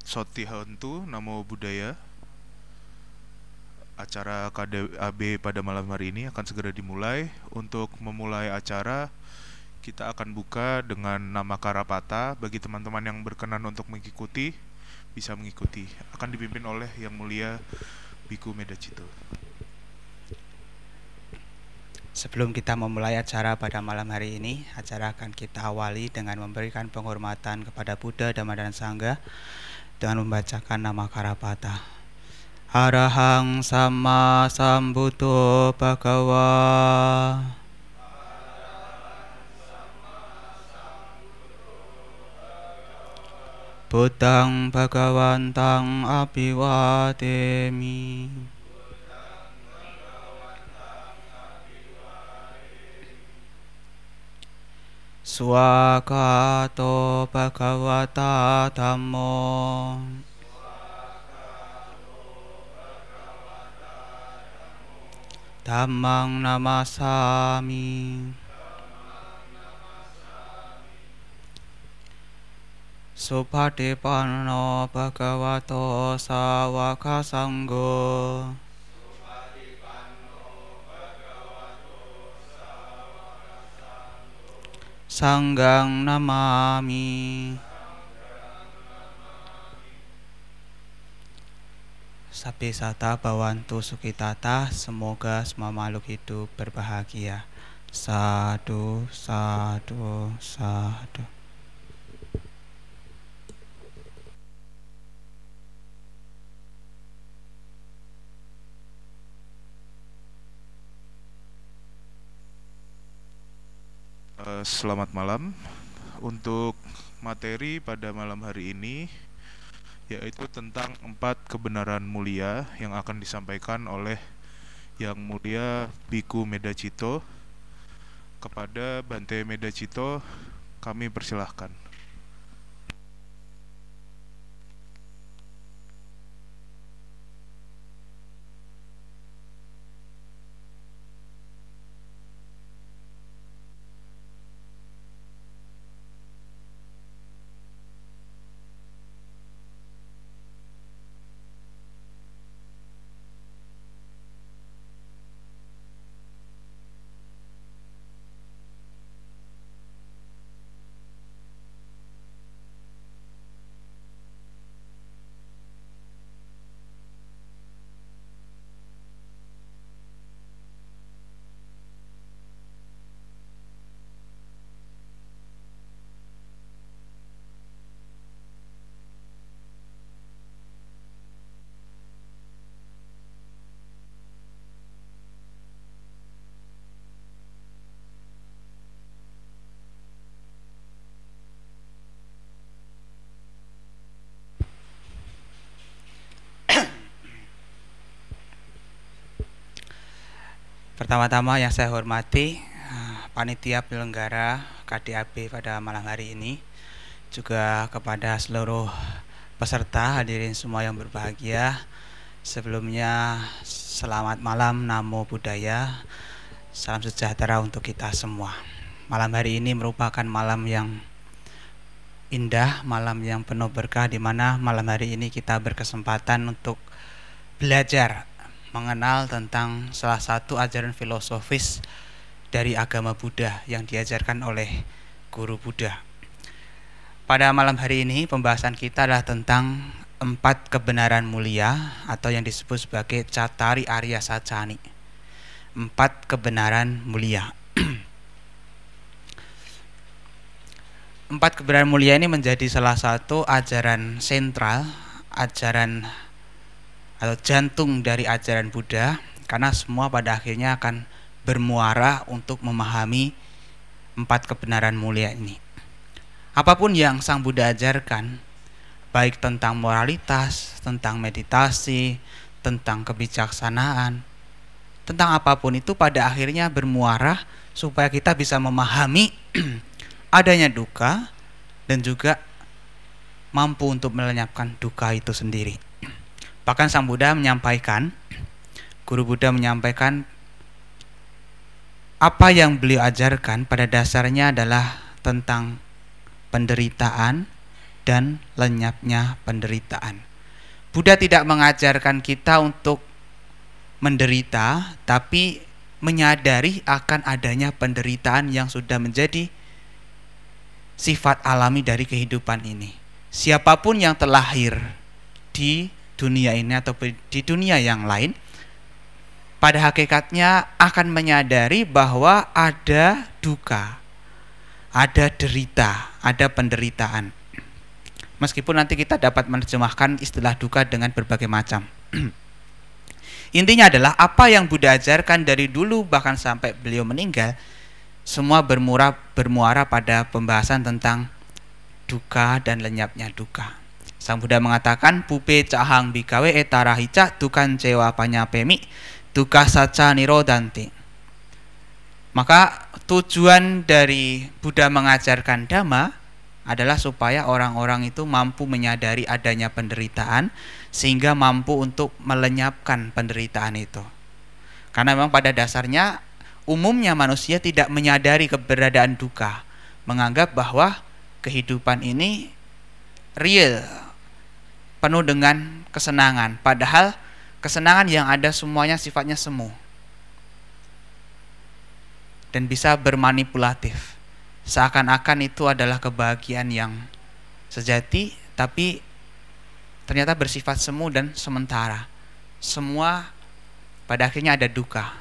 Sotihantu Namo Buddhaya. Acara KDAB pada malam hari ini akan segera dimulai. Untuk memulai acara, kita akan buka dengan nama Karapata. Bagi teman-teman yang berkenan untuk mengikuti, bisa mengikuti. Akan dipimpin oleh Yang Mulia Biku Medacito. Sebelum kita memulai acara pada malam hari ini, acara akan kita awali dengan memberikan penghormatan kepada Buddha, Dhamma, dan Sangha dengan membacakan nama Karapata. Arahang Sama Sambuddho Bhagawa. Buddhang Bhagawantang Abhiwademi. Swagato Bhagavata Dhammo. Dhammang namasami. Supatipanno Bhagavato Sawaka Sanggo. Sanggang namami. Sabi sata bawantu sukitata, semoga semua makhluk hidup berbahagia. Sadu, sadu, sadu. Selamat malam. Untuk materi pada malam hari ini yaitu tentang 4 kebenaran mulia yang akan disampaikan oleh Yang Mulia Biku Medacito. Kepada Bante Medacito kami persilahkan. Pertama-tama yang saya hormati panitia penyelenggara KDAB pada malam hari ini, juga kepada seluruh peserta hadirin semua yang berbahagia. Sebelumnya selamat malam, Namo Buddhaya, salam sejahtera untuk kita semua. Malam hari ini merupakan malam yang indah, malam yang penuh berkah, di mana malam hari ini kita berkesempatan untuk belajar mengenal tentang salah satu ajaran filosofis dari agama Buddha yang diajarkan oleh guru Buddha. Pada malam hari ini pembahasan kita adalah tentang 4 kebenaran mulia atau yang disebut sebagai Cattari Arya Sacani. 4 kebenaran mulia. 4 kebenaran mulia ini menjadi salah satu ajaran sentral, ajaran atau jantung dari ajaran Buddha, karena semua pada akhirnya akan bermuara untuk memahami 4 kebenaran mulia ini. Apapun yang Sang Buddha ajarkan, baik tentang moralitas, tentang meditasi, tentang kebijaksanaan, tentang apapun itu pada akhirnya bermuara supaya kita bisa memahami adanya duka dan juga mampu untuk melenyapkan duka itu sendiri. Bahkan Sang Buddha menyampaikan, Guru Buddha menyampaikan apa yang beliau ajarkan pada dasarnya adalah tentang penderitaan, dan lenyapnya penderitaan. Buddha tidak mengajarkan kita untuk menderita, tapi menyadari akan adanya penderitaan yang sudah menjadi sifat alami dari kehidupan ini. Siapapun yang terlahir di dunia ini atau di dunia yang lain, pada hakikatnya akan menyadari bahwa ada duka, ada derita, ada penderitaan. Meskipun nanti kita dapat menerjemahkan istilah duka dengan berbagai macam. Intinya adalah apa yang Buddha ajarkan dari dulu bahkan sampai beliau meninggal, semua bermuara pada pembahasan tentang duka dan lenyapnya duka. Sang Buddha mengatakan, pupe cahang bikawe etarahica dukan cewa panyapemi duka saca nirodanti. Maka tujuan dari Buddha mengajarkan Dhamma adalah supaya orang-orang itu mampu menyadari adanya penderitaan sehingga mampu untuk melenyapkan penderitaan itu. Karena memang pada dasarnya umumnya manusia tidak menyadari keberadaan duka, menganggap bahwa kehidupan ini real, penuh dengan kesenangan, padahal kesenangan yang ada semuanya sifatnya semu dan bisa bermanipulatif. Seakan-akan itu adalah kebahagiaan yang sejati, tapi ternyata bersifat semu dan sementara. Semua pada akhirnya ada duka.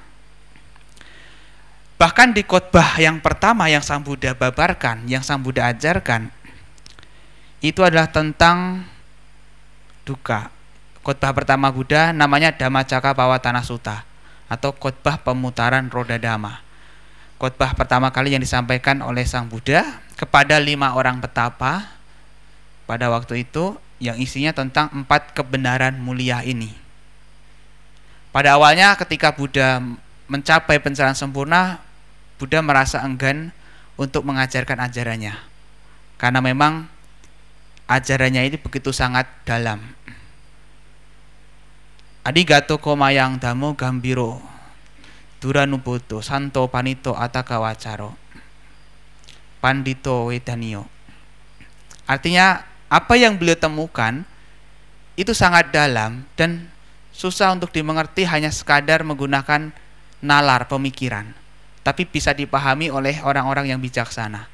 Bahkan di khotbah yang pertama yang Sang Buddha babarkan, yang Sang Buddha ajarkan, itu adalah tentang duka. Khotbah pertama Buddha namanya Dhammacakkappavattana Sutta atau khotbah pemutaran roda Dhamma. Khotbah pertama kali yang disampaikan oleh Sang Buddha kepada 5 orang petapa pada waktu itu, yang isinya tentang 4 kebenaran mulia ini. Pada awalnya ketika Buddha mencapai pencerahan sempurna, Buddha merasa enggan untuk mengajarkan ajarannya, karena memang ajarannya ini begitu sangat dalam. Adigato komayang dhammo gambiro duranuboto santo panito atakawacaro pandito wedanio. Artinya apa yang beliau temukan itu sangat dalam dan susah untuk dimengerti hanya sekadar menggunakan nalar pemikiran, tapi bisa dipahami oleh orang-orang yang bijaksana.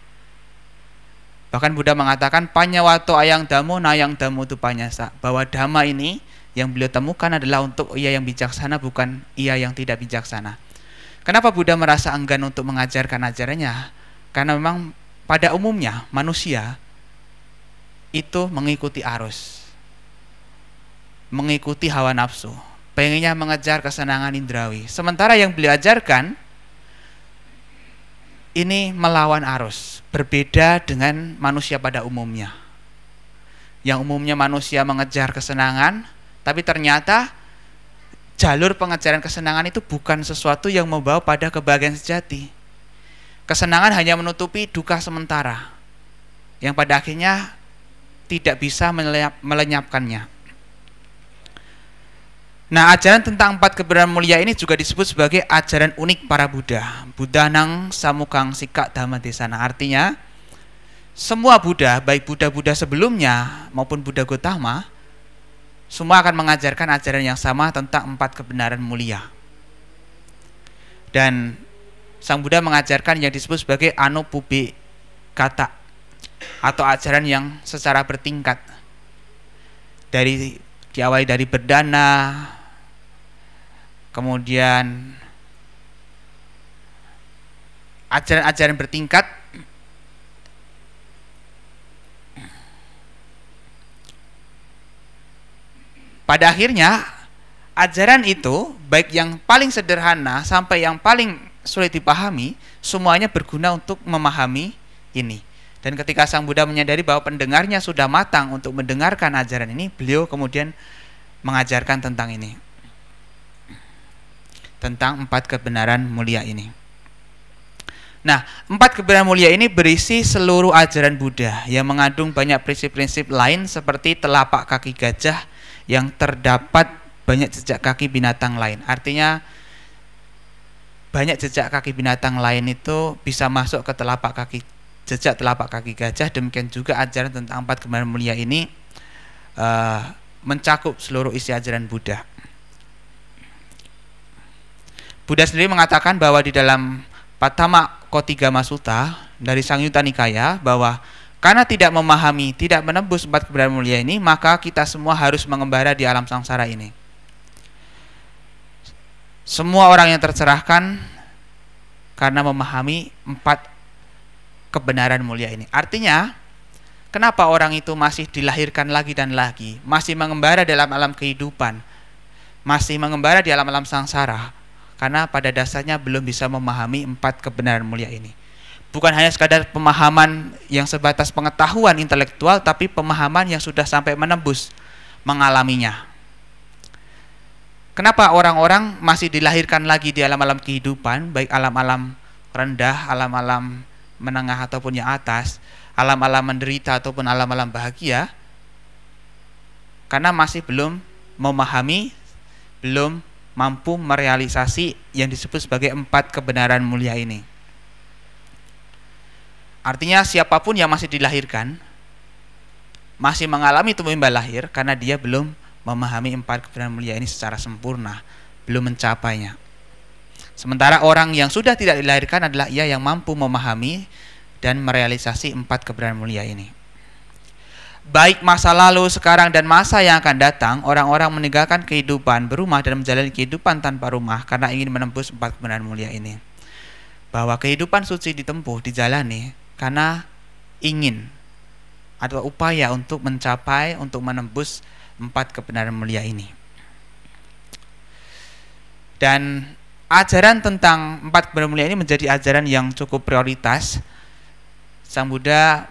Bahkan Buddha mengatakan panyawato ayang dhammo nayang dhammo tu panyasa, bahwa dhamma ini yang beliau temukan adalah untuk ia yang bijaksana, bukan ia yang tidak bijaksana. Kenapa Buddha merasa enggan untuk mengajarkan ajarannya? Karena memang pada umumnya manusia itu mengikuti arus, mengikuti hawa nafsu, pengennya mengejar kesenangan indrawi. Sementara yang beliau ajarkan ini melawan arus, berbeda dengan manusia pada umumnya. Yang umumnya manusia mengejar kesenangan, tapi ternyata jalur pengejaran kesenangan itu bukan sesuatu yang membawa pada kebahagiaan sejati. Kesenangan hanya menutupi duka sementara, yang pada akhirnya tidak bisa melenyapkannya. Nah, ajaran tentang 4 kebenaran mulia ini juga disebut sebagai ajaran unik para Buddha. Buddhanang samukang sikak dhamma desana. Artinya, semua Buddha, baik Buddha-Buddha sebelumnya maupun Buddha Gautama, semua akan mengajarkan ajaran yang sama tentang 4 kebenaran mulia. Dan Sang Buddha mengajarkan yang disebut sebagai anupubi kata, atau ajaran yang secara bertingkat. Diawali dari berdana, kemudian ajaran-ajaran bertingkat, pada akhirnya ajaran itu baik yang paling sederhana sampai yang paling sulit dipahami, semuanya berguna untuk memahami ini. Dan ketika Sang Buddha menyadari bahwa pendengarnya sudah matang untuk mendengarkan ajaran ini, beliau kemudian mengajarkan tentang ini, tentang 4 kebenaran mulia ini. Nah, 4 kebenaran mulia ini berisi seluruh ajaran Buddha yang mengandung banyak prinsip-prinsip lain seperti telapak kaki gajah yang terdapat banyak jejak kaki binatang lain. Artinya banyak jejak kaki binatang lain itu bisa masuk ke telapak kaki jejak telapak kaki gajah, demikian juga ajaran tentang 4 kebenaran mulia ini mencakup seluruh isi ajaran Buddha. Buddha sendiri mengatakan bahwa di dalam Patama Kotigama Sutta dari Sangyutta Nikaya bahwa karena tidak memahami, tidak menembus 4 kebenaran mulia ini, maka kita semua harus mengembara di alam sangsara ini. Semua orang yang tercerahkan karena memahami 4 kebenaran mulia ini. Artinya, kenapa orang itu masih dilahirkan lagi dan lagi, masih mengembara dalam alam kehidupan, masih mengembara di alam-alam sangsara? Karena pada dasarnya belum bisa memahami 4 kebenaran mulia ini. Bukan hanya sekadar pemahaman yang sebatas pengetahuan intelektual, tapi pemahaman yang sudah sampai menembus, mengalaminya. Kenapa orang-orang masih dilahirkan lagi di alam-alam kehidupan, baik alam-alam rendah, alam-alam menengah ataupun yang atas, alam-alam menderita ataupun alam-alam bahagia? Karena masih belum memahami, belum mampu merealisasi yang disebut sebagai 4 kebenaran mulia ini. Artinya siapapun yang masih dilahirkan, masih mengalami tumbuh kembang lahir karena dia belum memahami 4 kebenaran mulia ini secara sempurna, belum mencapainya. Sementara orang yang sudah tidak dilahirkan adalah ia yang mampu memahami dan merealisasi 4 kebenaran mulia ini. Baik masa lalu, sekarang, dan masa yang akan datang, orang-orang meninggalkan kehidupan berumah dan menjalani kehidupan tanpa rumah karena ingin menembus 4 kebenaran mulia ini. Bahwa kehidupan suci ditempuh, dijalani karena ingin atau upaya untuk mencapai, untuk menembus 4 kebenaran mulia ini. Dan ajaran tentang 4 kebenaran mulia ini menjadi ajaran yang cukup prioritas. Sang Buddha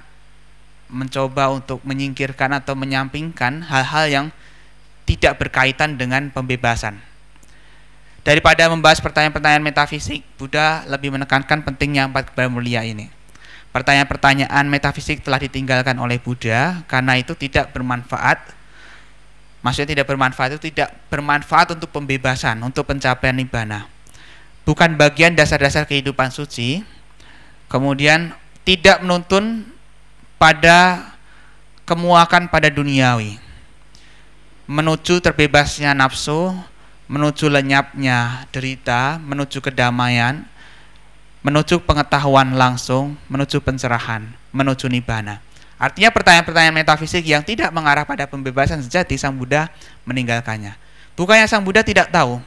mencoba untuk menyingkirkan atau menyampingkan hal-hal yang tidak berkaitan dengan pembebasan. Daripada membahas pertanyaan-pertanyaan metafisik, Buddha lebih menekankan pentingnya 4 kebenaran mulia ini. Pertanyaan-pertanyaan metafisik telah ditinggalkan oleh Buddha karena itu tidak bermanfaat. Maksudnya tidak bermanfaat itu tidak bermanfaat untuk pembebasan, untuk pencapaian nibbana. Bukan bagian dasar-dasar kehidupan suci. Kemudian tidak menuntun pada kemuakan pada duniawi, menuju terbebasnya nafsu, menuju lenyapnya derita, menuju kedamaian, menuju pengetahuan langsung, menuju pencerahan, menuju nibbana. Artinya pertanyaan-pertanyaan metafisik yang tidak mengarah pada pembebasan sejati, Sang Buddha meninggalkannya. Bukannya Sang Buddha tidak tahu,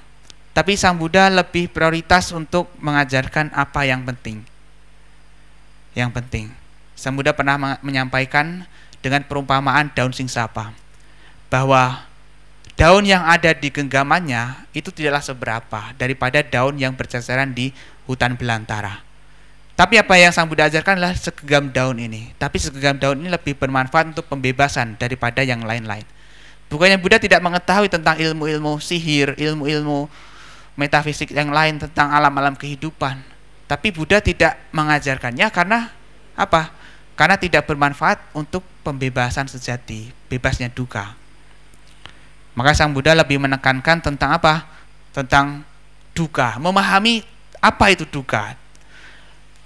tapi Sang Buddha lebih prioritas untuk mengajarkan apa yang penting. Yang penting. Sang Buddha pernah menyampaikan dengan perumpamaan daun singsapa, bahwa daun yang ada di genggamannya itu tidaklah seberapa daripada daun yang berceceran di hutan belantara. Tapi apa yang Sang Buddha ajarkan adalah segenggam daun ini. Tapi segenggam daun ini lebih bermanfaat untuk pembebasan daripada yang lain-lain. Bukannya Buddha tidak mengetahui tentang ilmu-ilmu sihir, ilmu-ilmu metafisik yang lain tentang alam-alam kehidupan. Tapi Buddha tidak mengajarkannya karena apa? Karena tidak bermanfaat untuk pembebasan sejati, bebasnya duka. Maka Sang Buddha lebih menekankan tentang apa? Tentang duka, memahami apa itu duka.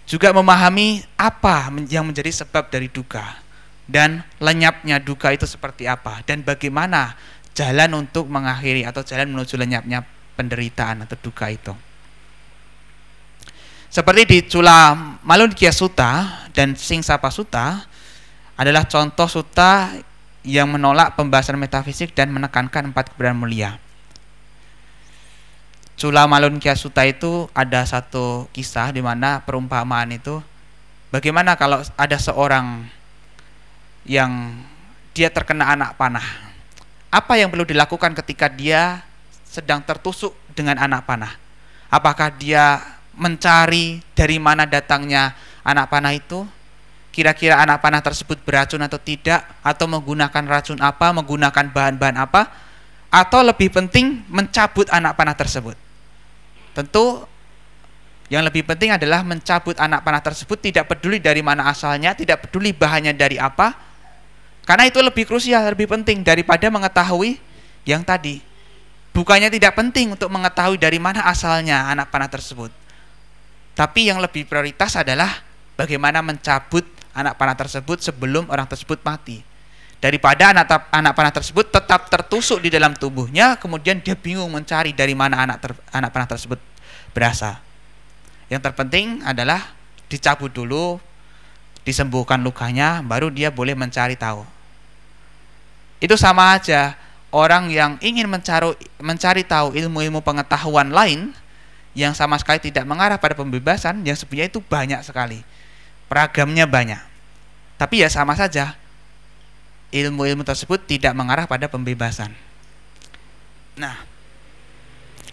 Juga memahami apa yang menjadi sebab dari duka. Dan lenyapnya duka itu seperti apa. Dan bagaimana jalan untuk mengakhiri atau jalan menuju lenyapnya penderitaan atau duka itu. Seperti di Cula Malunkia Sutta dan Singsapa Sutta adalah contoh sutta yang menolak pembahasan metafisik dan menekankan 4 kebenaran mulia. Cula Malunkia Sutta itu ada satu kisah di mana perumpamaan itu bagaimana kalau ada seorang yang dia terkena anak panah. Apa yang perlu dilakukan ketika dia sedang tertusuk dengan anak panah? Apakah dia mencari dari mana datangnya anak panah itu? Kira-kira anak panah tersebut beracun atau tidak? Atau menggunakan racun apa? Menggunakan bahan-bahan apa? Atau lebih penting mencabut anak panah tersebut? Tentu yang lebih penting adalah mencabut anak panah tersebut, tidak peduli dari mana asalnya, tidak peduli bahannya dari apa. Karena itu lebih krusial, lebih penting daripada mengetahui yang tadi. Bukannya tidak penting untuk mengetahui dari mana asalnya anak panah tersebut. Tapi yang lebih prioritas adalah bagaimana mencabut anak panah tersebut sebelum orang tersebut mati. Daripada anak panah tersebut tetap tertusuk di dalam tubuhnya, kemudian dia bingung mencari dari mana anak panah tersebut berasal. Yang terpenting adalah dicabut dulu, disembuhkan lukanya, baru dia boleh mencari tahu. Itu sama aja, orang yang ingin mencari tahu ilmu-ilmu pengetahuan lain yang sama sekali tidak mengarah pada pembebasan, yang sebenarnya itu banyak sekali, peragamnya banyak, tapi ya sama saja, ilmu-ilmu tersebut tidak mengarah pada pembebasan. Nah,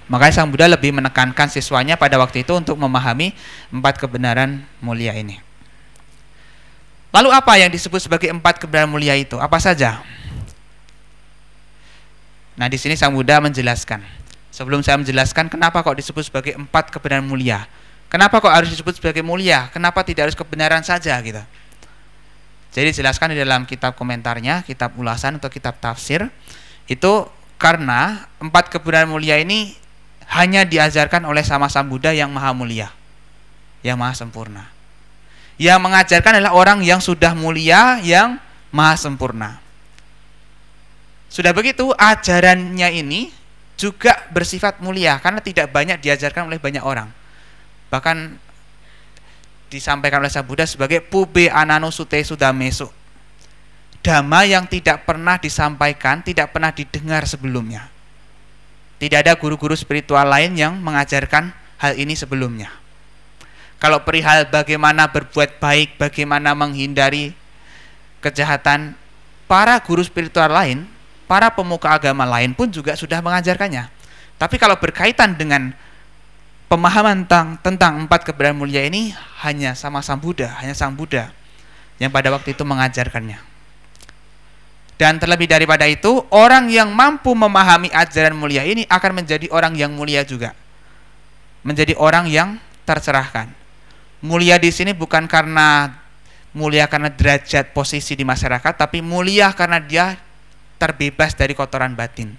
makanya Sang Buddha lebih menekankan siswanya pada waktu itu untuk memahami 4 kebenaran mulia ini. Lalu apa yang disebut sebagai 4 kebenaran mulia itu? Apa saja? Nah, di sini Sang Buddha menjelaskan. Sebelum saya menjelaskan kenapa kok disebut sebagai 4 kebenaran mulia, kenapa kok harus disebut sebagai mulia, kenapa tidak harus kebenaran saja gitu. Jadi dijelaskan di dalam kitab komentarnya, kitab ulasan atau kitab tafsir, itu karena 4 kebenaran mulia ini hanya diajarkan oleh Sama Sang Buddha yang maha mulia, yang maha sempurna. Yang mengajarkan adalah orang yang sudah mulia, yang maha sempurna. Sudah begitu, ajarannya ini juga bersifat mulia karena tidak banyak diajarkan oleh banyak orang. Bahkan disampaikan oleh Sang Buddha sebagai pube anano sute sudamesu, dhamma yang tidak pernah disampaikan, tidak pernah didengar sebelumnya. Tidak ada guru-guru spiritual lain yang mengajarkan hal ini sebelumnya. Kalau perihal bagaimana berbuat baik, bagaimana menghindari kejahatan, para guru spiritual lain, para pemuka agama lain pun juga sudah mengajarkannya. Tapi kalau berkaitan dengan pemahaman tentang 4 kebenaran mulia ini, hanya sama Sang Buddha, hanya Sang Buddha yang pada waktu itu mengajarkannya. Dan terlebih daripada itu, orang yang mampu memahami ajaran mulia ini akan menjadi orang yang mulia juga, menjadi orang yang tercerahkan. Mulia di sini bukan karena mulia karena derajat posisi di masyarakat, tapi mulia karena dia terbebas dari kotoran batin,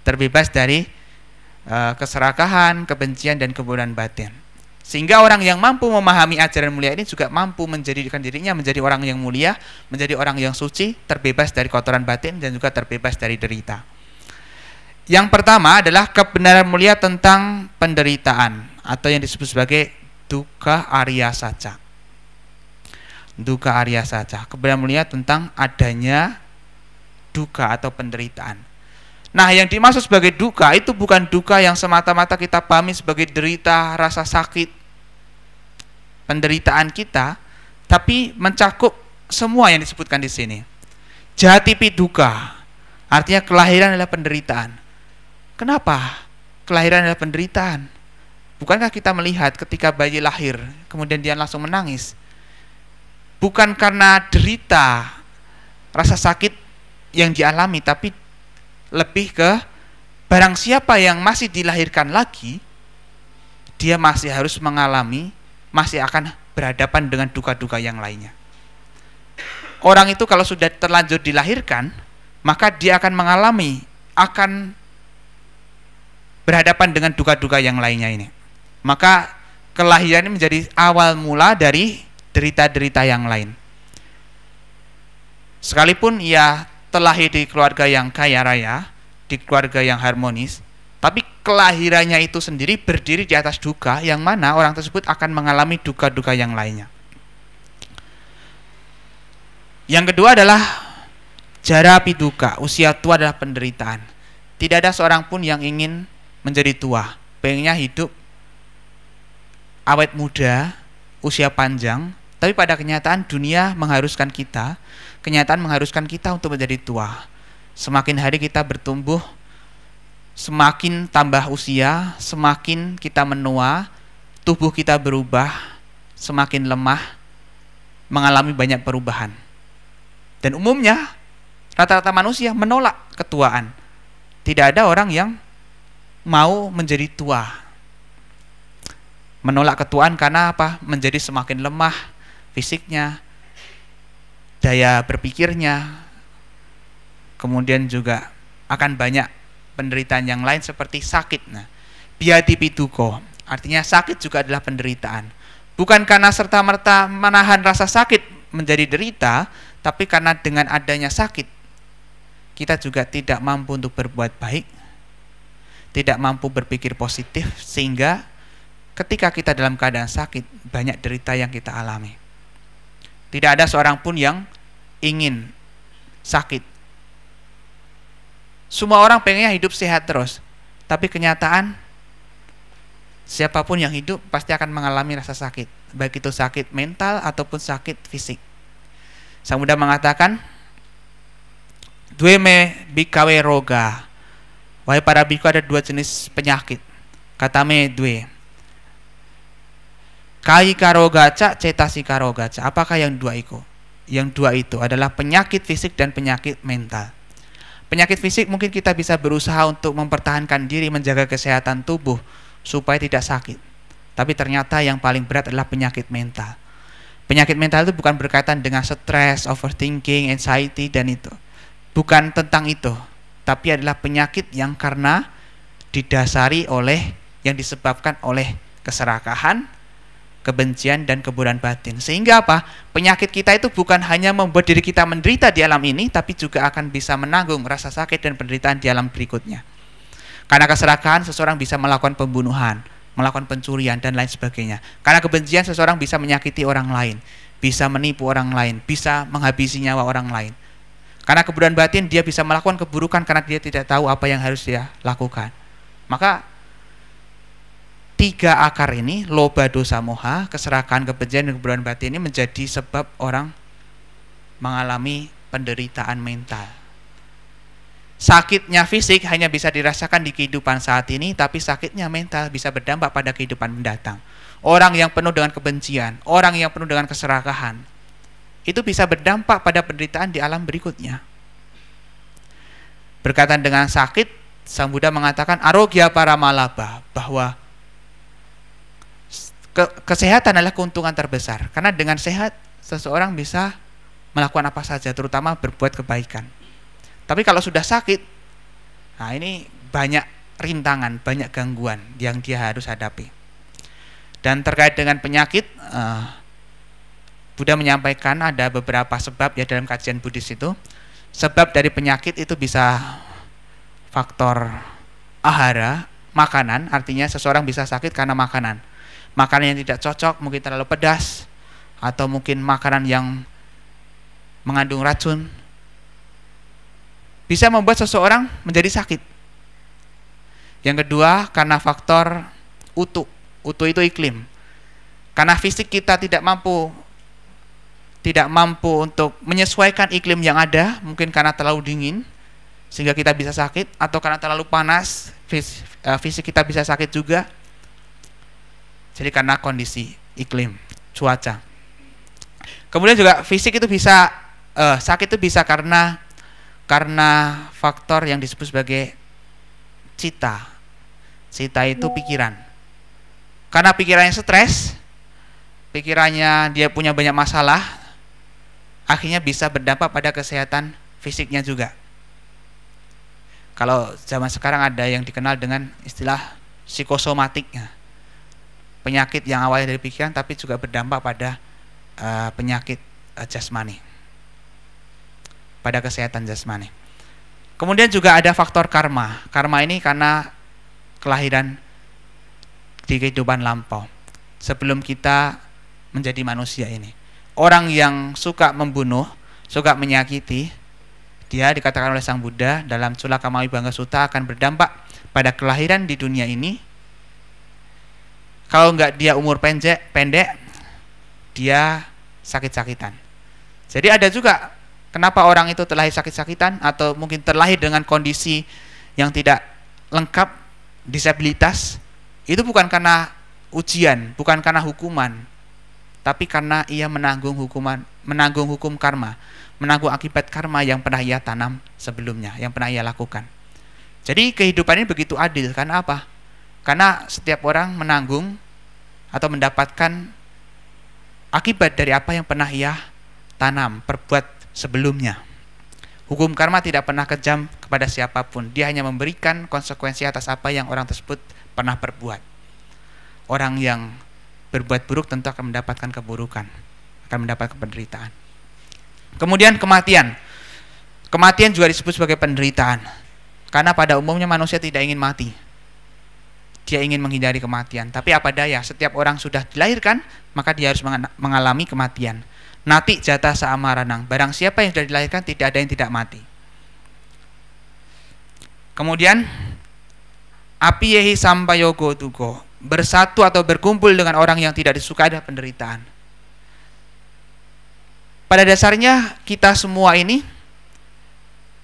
terbebas dari keserakahan, kebencian, dan kebodohan batin. Sehingga orang yang mampu memahami ajaran mulia ini juga mampu menjadikan dirinya menjadi orang yang mulia, menjadi orang yang suci, terbebas dari kotoran batin, dan juga terbebas dari derita. Yang pertama adalah kebenaran mulia tentang penderitaan, atau yang disebut sebagai dukkha arya saca. Dukkha arya saca, kebenaran mulia tentang adanya duka atau penderitaan. Nah, yang dimaksud sebagai duka itu bukan duka yang semata-mata kita pahami sebagai derita, rasa sakit, penderitaan kita, tapi mencakup semua yang disebutkan di sini. Jatipi duka, artinya kelahiran adalah penderitaan. Kenapa kelahiran adalah penderitaan? Bukankah kita melihat ketika bayi lahir, kemudian dia langsung menangis? Bukan karena derita, rasa sakit yang dialami, tapi lebih ke barang siapa yang masih dilahirkan lagi, dia masih harus mengalami, masih akan berhadapan dengan duka-duka yang lainnya. Orang itu kalau sudah terlanjur dilahirkan, maka dia akan mengalami, akan berhadapan dengan duka-duka yang lainnya ini. Maka kelahiran ini menjadi awal mula dari derita-derita yang lain. Sekalipun ia terlahir di keluarga yang kaya raya, di keluarga yang harmonis, tapi kelahirannya itu sendiri berdiri di atas duka, yang mana orang tersebut akan mengalami duka-duka yang lainnya. Yang kedua adalah jarapi duka, usia tua adalah penderitaan. Tidak ada seorang pun yang ingin menjadi tua, pengennya hidup awet muda, usia panjang, tapi pada kenyataan dunia mengharuskan kita, kenyataan mengharuskan kita untuk menjadi tua. Semakin hari kita bertumbuh, semakin tambah usia, semakin kita menua, tubuh kita berubah, semakin lemah, mengalami banyak perubahan. Dan umumnya rata-rata manusia menolak ketuaan. Tidak ada orang yang mau menjadi tua. Menolak ketuaan karena apa? Menjadi semakin lemah fisiknya, daya berpikirnya, kemudian juga akan banyak penderitaan yang lain seperti sakit. Nah, biadi pituko, artinya sakit juga adalah penderitaan. Bukan karena serta-merta menahan rasa sakit menjadi derita, tapi karena dengan adanya sakit, kita juga tidak mampu untuk berbuat baik, tidak mampu berpikir positif, sehingga ketika kita dalam keadaan sakit, banyak derita yang kita alami. Tidak ada seorang pun yang ingin sakit. Semua orang pengennya hidup sehat terus, tapi kenyataan siapapun yang hidup pasti akan mengalami rasa sakit, baik itu sakit mental ataupun sakit fisik. Sang Buddha mengatakan, "Due me bikawe roga." Wahai para biku, ada dua jenis penyakit. Katame due. Kai karogaca, cetasi karogaca. Apakah yang dua itu? Yang dua itu adalah penyakit fisik dan penyakit mental. Penyakit fisik mungkin kita bisa berusaha untuk mempertahankan diri, menjaga kesehatan tubuh supaya tidak sakit. Tapi ternyata yang paling berat adalah penyakit mental. Penyakit mental itu bukan berkaitan dengan stres, overthinking, anxiety, dan itu. Bukan tentang itu. Tapi adalah penyakit yang karena didasari oleh, yang disebabkan oleh keserakahan, kebencian, dan kebodohan batin. Sehingga apa? Penyakit kita itu bukan hanya membuat diri kita menderita di alam ini, tapi juga akan bisa menanggung rasa sakit dan penderitaan di alam berikutnya. Karena keserakahan, seseorang bisa melakukan pembunuhan, melakukan pencurian, dan lain sebagainya. Karena kebencian, seseorang bisa menyakiti orang lain, bisa menipu orang lain, bisa menghabisi nyawa orang lain. Karena kebodohan batin, dia bisa melakukan keburukan karena dia tidak tahu apa yang harus dia lakukan. Maka tiga akar ini, loba, dosa, moha, keserakahan, kebencian, dan kebodohan batin ini menjadi sebab orang mengalami penderitaan mental. Sakitnya fisik hanya bisa dirasakan di kehidupan saat ini, tapi sakitnya mental bisa berdampak pada kehidupan mendatang. Orang yang penuh dengan kebencian, orang yang penuh dengan keserakahan, itu bisa berdampak pada penderitaan di alam berikutnya. Berkaitan dengan sakit, Sang Buddha mengatakan arogya paramalabha, bahwa kesehatan adalah keuntungan terbesar. Karena dengan sehat, seseorang bisa melakukan apa saja, terutama berbuat kebaikan. Tapi kalau sudah sakit, nah ini banyak rintangan, banyak gangguan yang dia harus hadapi. Dan terkait dengan penyakit, Buddha menyampaikan ada beberapa sebab ya dalam kajian Buddhis itu. Sebab dari penyakit itu bisa faktor ahara, makanan, artinya seseorang bisa sakit karena makanan. Makanan yang tidak cocok, mungkin terlalu pedas, atau mungkin makanan yang mengandung racun, bisa membuat seseorang menjadi sakit. Yang kedua, karena faktor utu. Utu itu iklim. Karena fisik kita tidak mampu untuk menyesuaikan iklim yang ada, mungkin karena terlalu dingin sehingga kita bisa sakit, atau karena terlalu panas fisik kita bisa sakit juga. Jadi karena kondisi iklim, cuaca. Kemudian juga fisik itu bisa sakit itu bisa karena faktor yang disebut sebagai cita. Cita itu pikiran. Karena pikirannya stres, pikirannya dia punya banyak masalah, akhirnya bisa berdampak pada kesehatan fisiknya juga. Kalau zaman sekarang ada yang dikenal dengan istilah psikosomatik, penyakit yang awalnya dari pikiran tapi juga berdampak pada penyakit jasmani, pada kesehatan jasmani. Kemudian juga ada faktor karma. Karma ini karena kelahiran di kehidupan lampau sebelum kita menjadi manusia ini. Orang yang suka membunuh, suka menyakiti, dia dikatakan oleh Sang Buddha dalam Culaka Mawibhanga Sutta akan berdampak pada kelahiran di dunia ini. Kalau enggak dia umur pendek, dia sakit-sakitan. Jadi ada juga kenapa orang itu terlahir sakit-sakitan, atau mungkin terlahir dengan kondisi yang tidak lengkap, disabilitas. Itu bukan karena ujian, bukan karena hukuman, tapi karena ia menanggung hukum karma, menanggung akibat karma yang pernah ia tanam sebelumnya, yang pernah ia lakukan. Jadi kehidupan ini begitu adil. Karena apa? Karena setiap orang menanggung atau mendapatkan akibat dari apa yang pernah ia tanam, perbuat sebelumnya. Hukum karma tidak pernah kejam kepada siapapun. Dia hanya memberikan konsekuensi atas apa yang orang tersebut pernah perbuat. Orang yang berbuat buruk tentu akan mendapatkan keburukan, akan mendapatkan penderitaan. Kemudian kematian. Kematian juga disebut sebagai penderitaan. Karena pada umumnya manusia tidak ingin mati. Dia ingin menghindari kematian. Tapi apa daya, setiap orang sudah dilahirkan, maka dia harus mengalami kematian. Nati jatah saamaranang. Barang siapa yang sudah dilahirkan, tidak ada yang tidak mati. Kemudian apiyehi sampayogo tugo. Bersatu atau berkumpul dengan orang yang tidak disukai adalah penderitaan. Pada dasarnya kita semua ini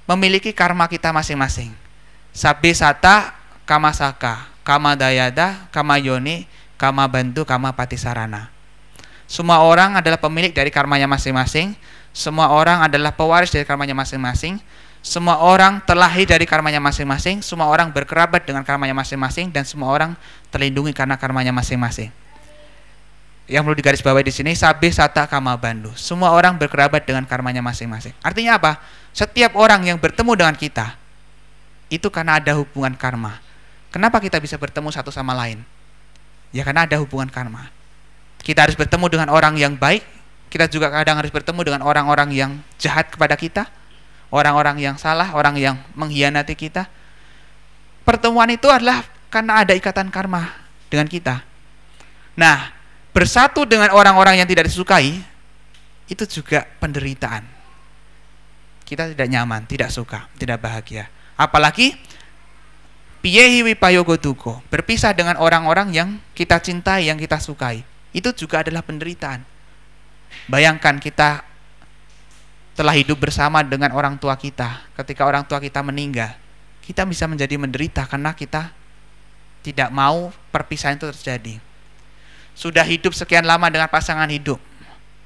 memiliki karma kita masing-masing. Sabe sata kama saka, kama dayada, kama yoni, kama bantu, kama patisarana. Semua orang adalah pemilik dari karmanya masing-masing. Semua orang adalah pewaris dari karmanya masing-masing. Semua orang terlahir dari karmanya masing-masing. Semua orang berkerabat dengan karmanya masing-masing, dan semua orang terlindungi karena karmanya masing-masing. Yang perlu digarisbawahi di sini, sabe sata kama bandu. Semua orang berkerabat dengan karmanya masing-masing. Artinya apa? Setiap orang yang bertemu dengan kita itu karena ada hubungan karma. Kenapa kita bisa bertemu satu sama lain? Ya karena ada hubungan karma. Kita harus bertemu dengan orang yang baik. Kita juga kadang harus bertemu dengan orang-orang yang jahat kepada kita, orang-orang yang salah, orang yang mengkhianati kita. Pertemuan itu adalah karena ada ikatan karma dengan kita. Nah, bersatu dengan orang-orang yang tidak disukai itu juga penderitaan. Kita tidak nyaman, tidak suka, tidak bahagia. Apalagi piyehi wipayogo tuko, berpisah dengan orang-orang yang kita cintai, yang kita sukai, itu juga adalah penderitaan. Bayangkan kita telah hidup bersama dengan orang tua kita. Ketika orang tua kita meninggal, kita bisa menjadi menderita karena kita tidak mau perpisahan itu terjadi. Sudah hidup sekian lama dengan pasangan hidup,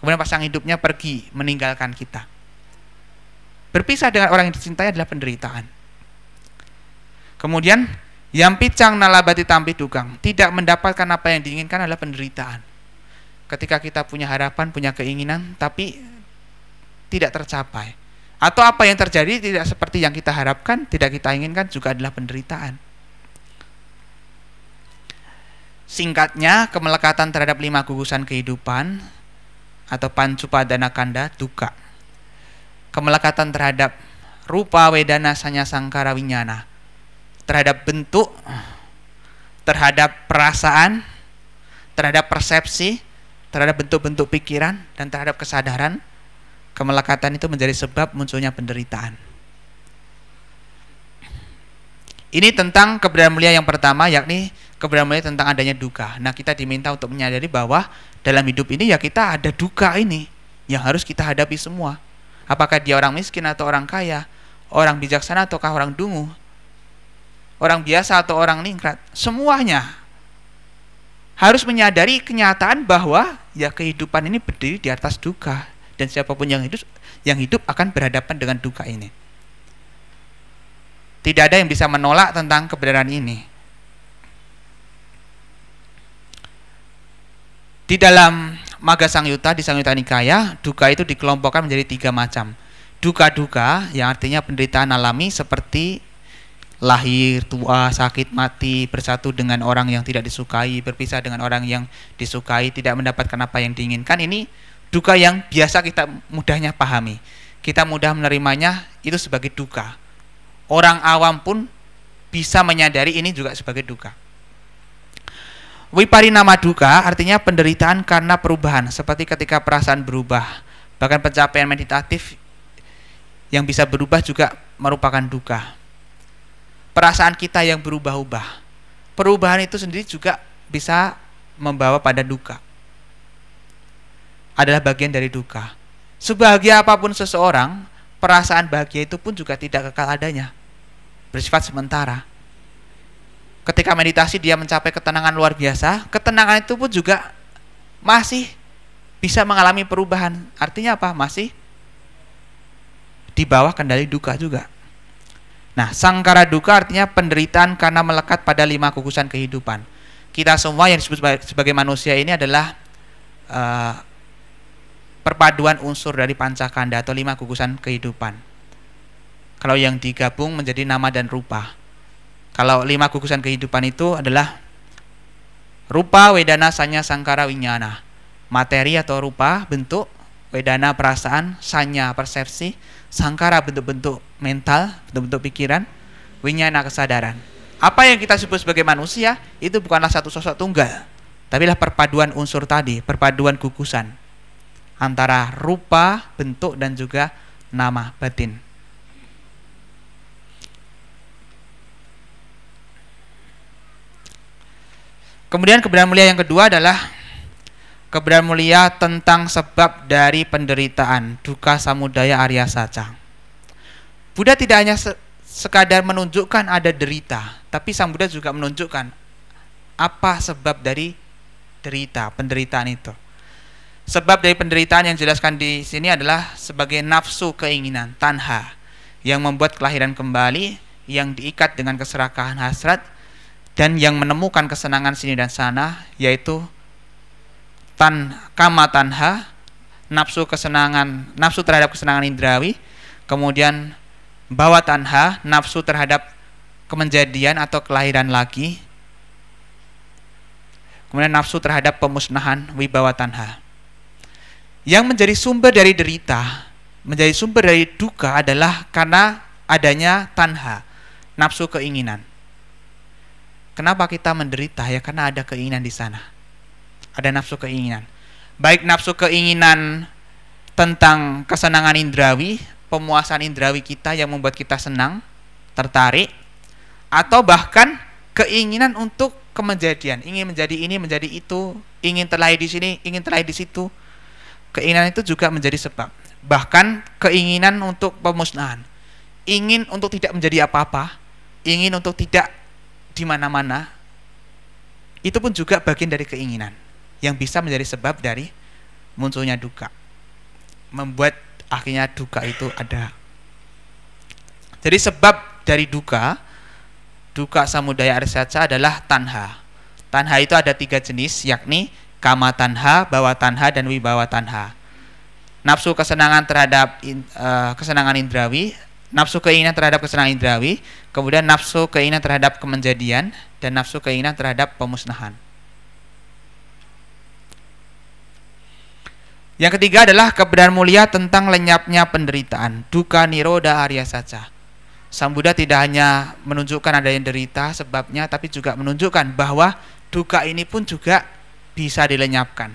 kemudian pasangan hidupnya pergi meninggalkan kita. Berpisah dengan orang yang dicintai adalah penderitaan. Kemudian yang picang nalabati tampi dukang, tidak mendapatkan apa yang diinginkan adalah penderitaan. Ketika kita punya harapan, punya keinginan, tapi tidak tercapai, atau apa yang terjadi tidak seperti yang kita harapkan, tidak kita inginkan, juga adalah penderitaan. Singkatnya, kemelekatan terhadap 5 gugusan kehidupan atau pancupadana kanda duka. Kemelekatan terhadap rupa, wedana, sanya, sangkara, winyana, terhadap bentuk, terhadap perasaan, terhadap persepsi, terhadap bentuk-bentuk pikiran, dan terhadap kesadaran. Kemelekatan itu menjadi sebab munculnya penderitaan. Ini tentang keberadaan mulia yang pertama, yakni keberadaan mulia tentang adanya duka. Nah, kita diminta untuk menyadari bahwa dalam hidup ini ya kita ada duka ini yang harus kita hadapi semua. Apakah dia orang miskin atau orang kaya, orang bijaksana ataukah orang dungu, orang biasa atau orang ningrat, semuanya harus menyadari kenyataan bahwa ya kehidupan ini berdiri di atas duka, dan siapapun yang hidup akan berhadapan dengan duka ini. Tidak ada yang bisa menolak tentang kebenaran ini. Di dalam Magga Sangyutta, di Sangyutta Nikaya, duka itu dikelompokkan menjadi 3 macam. Duka-duka yang artinya penderitaan alami seperti lahir, tua, sakit, mati, bersatu dengan orang yang tidak disukai, berpisah dengan orang yang disukai, tidak mendapatkan apa yang diinginkan. Ini duka yang biasa kita mudahnya pahami. Kita mudah menerimanya itu sebagai duka. Orang awam pun bisa menyadari ini juga sebagai duka. Wiparinama duka artinya penderitaan karena perubahan, seperti ketika perasaan berubah. Bahkan pencapaian meditatif yang bisa berubah juga merupakan duka. Perasaan kita yang berubah-ubah, perubahan itu sendiri juga bisa membawa pada duka, adalah bagian dari duka. Sebahagia apapun seseorang, perasaan bahagia itu pun juga tidak kekal adanya, bersifat sementara. Ketika meditasi dia mencapai ketenangan luar biasa, ketenangan itu pun juga masih bisa mengalami perubahan. Artinya apa? Masih di bawah kendali duka juga. Nah, sangkara duka artinya penderitaan karena melekat pada 5 gugusan kehidupan. Kita semua yang disebut sebagai manusia ini adalah perpaduan unsur dari pancakanda atau 5 gugusan kehidupan. Kalau yang digabung menjadi nama dan rupa. Kalau 5 gugusan kehidupan itu adalah Rupa, wedana, sanya, sangkara, winyana. Materi atau rupa, bentuk, wedana, perasaan, sanya, persepsi, sangkara, bentuk-bentuk mental, bentuk-bentuk pikiran, winyana, kesadaran. Apa yang kita sebut sebagai manusia itu bukanlah satu sosok tunggal, tapi lah perpaduan unsur tadi, perpaduan gugusan antara rupa, bentuk, dan juga nama, batin. Kemudian kebenaran mulia yang kedua adalah kebenaran mulia tentang sebab dari penderitaan, dukkha, samudaya, arya saca. Buddha tidak hanya sekadar menunjukkan ada derita, tapi Sang Buddha juga menunjukkan apa sebab dari derita, penderitaan itu. Sebab dari penderitaan yang dijelaskan di sini adalah sebagai nafsu keinginan, tanha, yang membuat kelahiran kembali, yang diikat dengan keserakahan hasrat, dan yang menemukan kesenangan sini dan sana, yaitu kama tanha, nafsu kesenangan, nafsu terhadap kesenangan indrawi, kemudian bawa tanha, nafsu terhadap kemenjadian atau kelahiran lagi, kemudian nafsu terhadap pemusnahan, wibawa tanha. Yang menjadi sumber dari derita, menjadi sumber dari duka adalah karena adanya tanha, nafsu keinginan. Kenapa kita menderita? Ya karena ada keinginan di sana. Ada nafsu keinginan. Baik nafsu keinginan tentang kesenangan indrawi, pemuasan indrawi kita yang membuat kita senang, tertarik, atau bahkan keinginan untuk kemenjadian, ingin menjadi ini, menjadi itu, ingin terlahir di sini, ingin terlahir di situ. Keinginan itu juga menjadi sebab. Bahkan keinginan untuk pemusnahan, ingin untuk tidak menjadi apa-apa, ingin untuk tidak di mana-mana, itu pun juga bagian dari keinginan yang bisa menjadi sebab dari munculnya duka, membuat akhirnya duka itu ada. Jadi sebab dari duka, samudaya, arya saca adalah tanha. Tanha itu ada 3 jenis, yakni kama tanha, bawa tanha, dan wibawa tanha. Nafsu kesenangan terhadap kesenangan indrawi, nafsu keinginan terhadap kesenangan indrawi, kemudian nafsu keinginan terhadap kemenjadian, dan nafsu keinginan terhadap pemusnahan. Yang ketiga adalah kebenaran mulia tentang lenyapnya penderitaan, dukkha, nirodha, arya saca. Sang Buddha tidak hanya menunjukkan adanya derita sebabnya, tapi juga menunjukkan bahwa dukkha ini pun juga bisa dilenyapkan.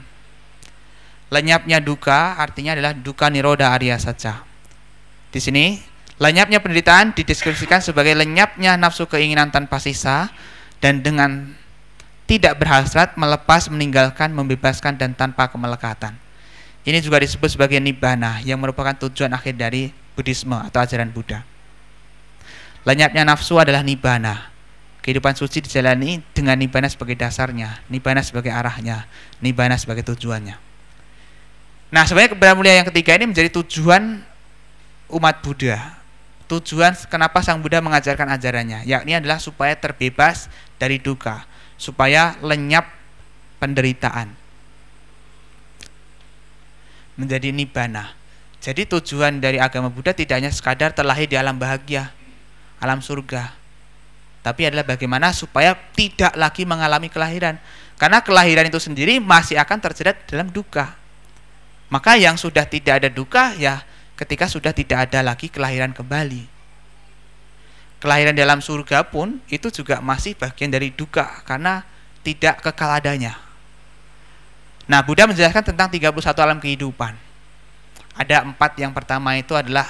Lenyapnya dukkha artinya adalah dukkha, nirodha, arya saca. Di sini lenyapnya penderitaan dideskripsikan sebagai lenyapnya nafsu keinginan tanpa sisa, dan dengan tidak berhasrat, melepas, meninggalkan, membebaskan, dan tanpa kemelekatan. Ini juga disebut sebagai nibbana, yang merupakan tujuan akhir dari Buddhisme atau ajaran Buddha. Lenyapnya nafsu adalah nibbana. Kehidupan suci dijalani dengan nibbana sebagai dasarnya, nibbana sebagai arahnya, nibbana sebagai tujuannya. Nah, sebenarnya kebenaran mulia yang ketiga ini menjadi tujuan umat Buddha. Tujuan kenapa Sang Buddha mengajarkan ajarannya, yakni adalah supaya terbebas dari duka, supaya lenyap penderitaan, menjadi nibbana. Jadi tujuan dari agama Buddha tidak hanya sekadar terlahir di alam bahagia, alam surga, tapi adalah bagaimana supaya tidak lagi mengalami kelahiran. Karena kelahiran itu sendiri masih akan terjerat dalam duka. Maka yang sudah tidak ada duka, ya ketika sudah tidak ada lagi kelahiran kembali. Kelahiran di alam surga pun itu juga masih bagian dari duka, karena tidak kekal adanya. Nah, Buddha menjelaskan tentang 31 alam kehidupan. Ada 4, yang pertama itu adalah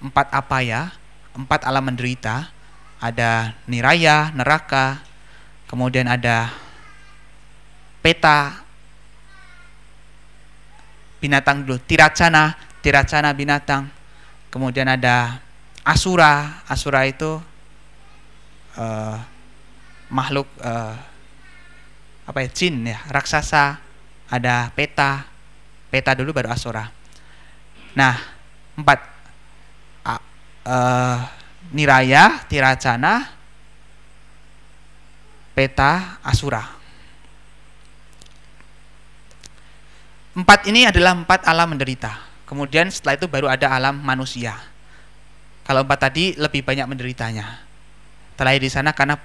4 apaya, 4 alam menderita. Ada niraya, neraka, kemudian ada peta, binatang dulu, tiracana binatang, kemudian ada asura, asura itu makhluk jin ya, raksasa. Ada peta dulu baru asura. Nah, 4 niraya, tiracana, peta, asura. 4 ini adalah 4 alam menderita. Kemudian setelah itu baru ada alam manusia. Kalau 4 tadi lebih banyak menderitanya. Terlahir di sana karena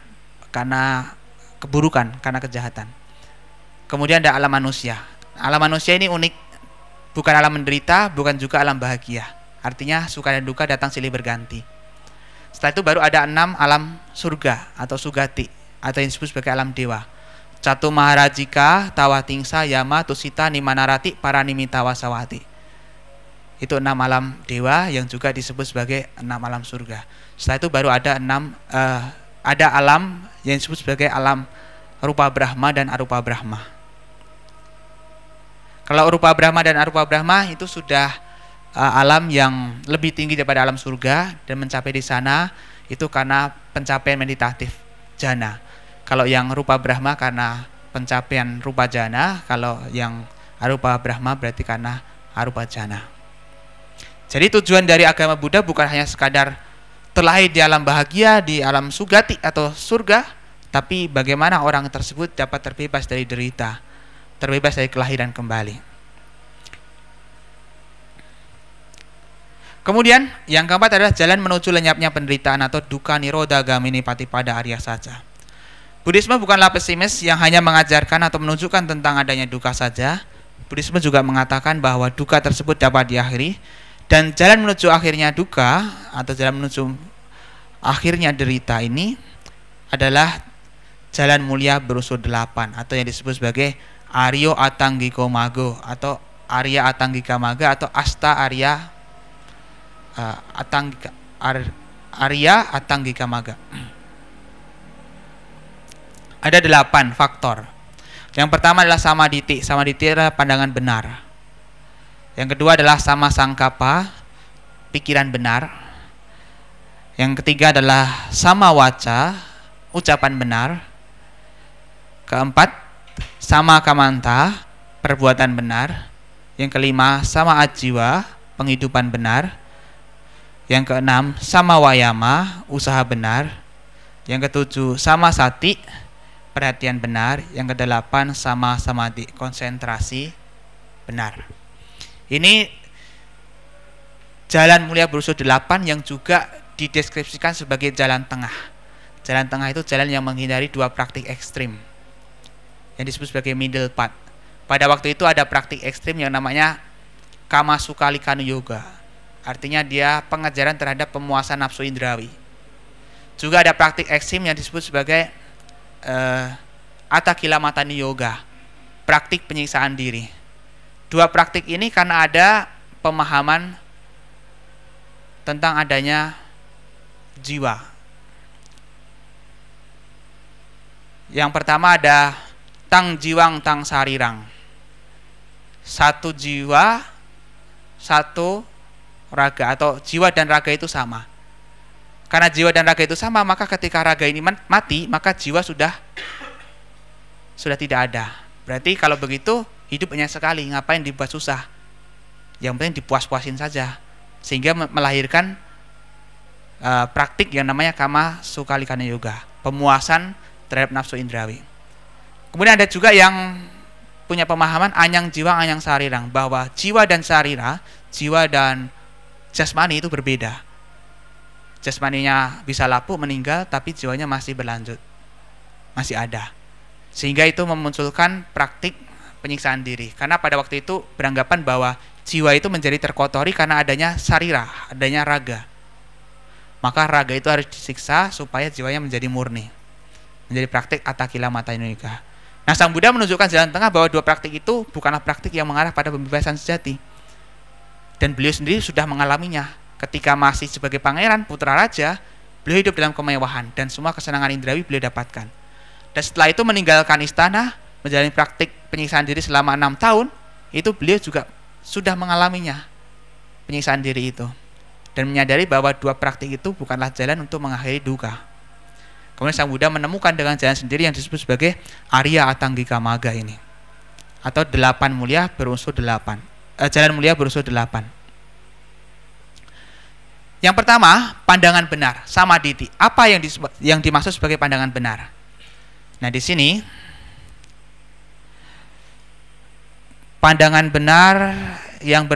keburukan, karena kejahatan. Kemudian ada alam manusia. Alam manusia ini unik, bukan alam menderita, bukan juga alam bahagia. Artinya suka dan duka datang silih berganti. Setelah itu baru ada 6 alam surga atau sugati, atau yang disebut sebagai alam dewa. Catu Maharajika, Tawatingsa, Yama, Tusita, Nimanarati, Paranimita, Wasawati. Itu 6 alam dewa yang juga disebut sebagai 6 alam surga. Setelah itu baru ada ada alam yang disebut sebagai alam rupa Brahma dan arupa Brahma. Kalau rupa Brahma dan arupa Brahma itu sudah alam yang lebih tinggi daripada alam surga, dan mencapai di sana itu karena pencapaian meditatif jana. Kalau yang rupa Brahma karena pencapaian rupa jana, kalau yang arupa Brahma berarti karena arupa jana. Jadi tujuan dari agama Buddha bukan hanya sekadar terlahir di alam bahagia, di alam sugati atau surga, tapi bagaimana orang tersebut dapat terbebas dari derita, terbebas dari kelahiran kembali. Kemudian yang keempat adalah jalan menuju lenyapnya penderitaan atau dukkha nirodha gamini patipada arya saja. Buddhisme bukanlah pesimis yang hanya mengajarkan atau menunjukkan tentang adanya dukkha saja. Buddhisme juga mengatakan bahwa dukkha tersebut dapat diakhiri, dan jalan menuju akhirnya dukkha atau jalan menuju akhirnya derita ini adalah jalan mulia berunsur 8 atau yang disebut sebagai Aryo Atanggiko Mago atau Arya Atanggika Maga atau Asta Arya Arya Atanggika Maga. Ada 8 faktor. Yang pertama adalah samaditi. Samaditi adalah pandangan benar. Yang kedua adalah sama sangkapa, pikiran benar. Yang ketiga adalah sama waca, ucapan benar. Keempat, sama kamanta, perbuatan benar. Yang kelima, sama ajiwa, penghidupan benar. Yang keenam, sama wayama, usaha benar. Yang ketujuh, sama sati, perhatian benar. Yang kedelapan, sama samadhi, konsentrasi benar. Ini jalan mulia berunsur 8 yang juga dideskripsikan sebagai jalan tengah. Jalan tengah itu jalan yang menghindari 2 praktik ekstrim yang disebut sebagai middle path. Pada waktu itu ada praktik ekstrim yang namanya Kama Sukha Likkhanu Yoga. Artinya dia pengejaran terhadap pemuasan nafsu indrawi. Juga ada praktik ekstrim yang disebut sebagai Atakilamatani Yoga, praktik penyiksaan diri. 2 praktik ini karena ada pemahaman tentang adanya jiwa. Yang pertama ada tang jiwang tang sarirang. 1 jiwa, 1 raga, atau jiwa dan raga itu sama. Karena jiwa dan raga itu sama, maka ketika raga ini mati, maka jiwa sudah tidak ada. Berarti kalau begitu hidup hanya sekali, ngapain dibuat susah? Yang penting dipuas-puasin saja, sehingga melahirkan praktik yang namanya Kama Sukha Likkhanu Yoga, pemuasan terhadap nafsu indrawi. Kemudian ada juga yang punya pemahaman anyang jiwa anyang sarirang, bahwa jiwa dan sarira, jiwa dan jasmani itu berbeda. Jasmaninya bisa lapuk, meninggal, tapi jiwanya masih berlanjut, masih ada. Sehingga itu memunculkan praktik penyiksaan diri. Karena pada waktu itu beranggapan bahwa jiwa itu menjadi terkotori karena adanya sarira, adanya raga. Maka raga itu harus disiksa supaya jiwanya menjadi murni. Menjadi praktik Atakilamatani Yoga. Nah, Sang Buddha menunjukkan jalan tengah bahwa 2 praktik itu bukanlah praktik yang mengarah pada pembebasan sejati. Dan beliau sendiri sudah mengalaminya. Ketika masih sebagai pangeran, putra raja, beliau hidup dalam kemewahan dan semua kesenangan indrawi beliau dapatkan. Dan setelah itu meninggalkan istana, menjalani praktik penyiksaan diri selama 6 tahun, itu beliau juga sudah mengalaminya, penyiksaan diri itu. Dan menyadari bahwa 2 praktik itu bukanlah jalan untuk mengakhiri dukkha. Kemudian Sang Buddha menemukan dengan jalan sendiri yang disebut sebagai Arya Atanggika Maga ini, atau 8 mulia berunsur 8. Jalan mulia berunsur 8. Yang pertama, pandangan benar, samaditi. Apa yang dimaksud sebagai pandangan benar? Nah, di sini pandangan benar yang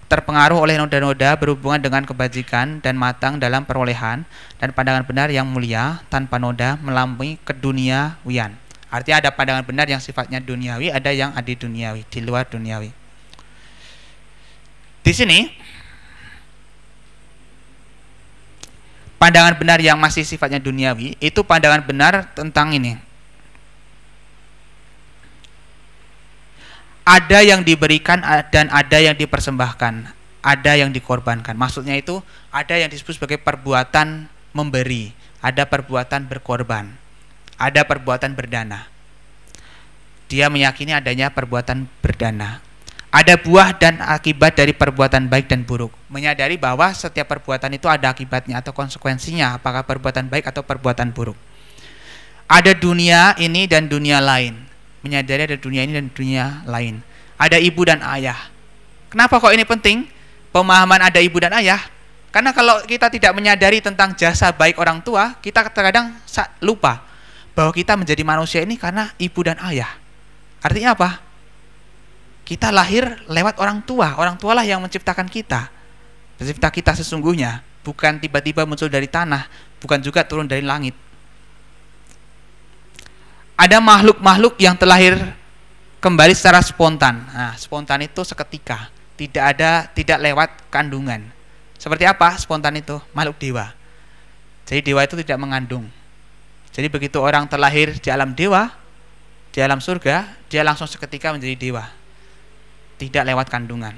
terpengaruh oleh noda-noda berhubungan dengan kebajikan dan matang dalam perolehan, dan pandangan benar yang mulia tanpa noda melampaui keduniawian. Artinya ada pandangan benar yang sifatnya duniawi, ada yang adi duniawi, di luar duniawi. Di sini pandangan benar yang masih sifatnya duniawi itu pandangan benar tentang ini. Ada yang diberikan dan ada yang dipersembahkan, ada yang dikorbankan. Maksudnya itu ada yang disebut sebagai perbuatan memberi, ada perbuatan berkorban, ada perbuatan berdana. Dia meyakini adanya perbuatan berdana. Ada buah dan akibat dari perbuatan baik dan buruk. Menyadari bahwa setiap perbuatan itu ada akibatnya atau konsekuensinya, apakah perbuatan baik atau perbuatan buruk. Ada dunia ini dan dunia lain. Menyadari ada dunia ini dan dunia lain. Ada ibu dan ayah. Kenapa kok ini penting? Pemahaman ada ibu dan ayah. Karena kalau kita tidak menyadari tentang jasa baik orang tua, kita terkadang lupa bahwa kita menjadi manusia ini karena ibu dan ayah. Artinya apa? Kita lahir lewat orang tualah yang menciptakan kita. Pencipta kita sesungguhnya, bukan tiba-tiba muncul dari tanah, bukan juga turun dari langit. Ada makhluk-makhluk yang terlahir kembali secara spontan. Nah, spontan itu seketika, tidak lewat kandungan. Seperti apa spontan itu? Makhluk dewa. Jadi dewa itu tidak mengandung. Jadi begitu orang terlahir di alam dewa, di alam surga, dia langsung seketika menjadi dewa. Tidak lewat kandungan.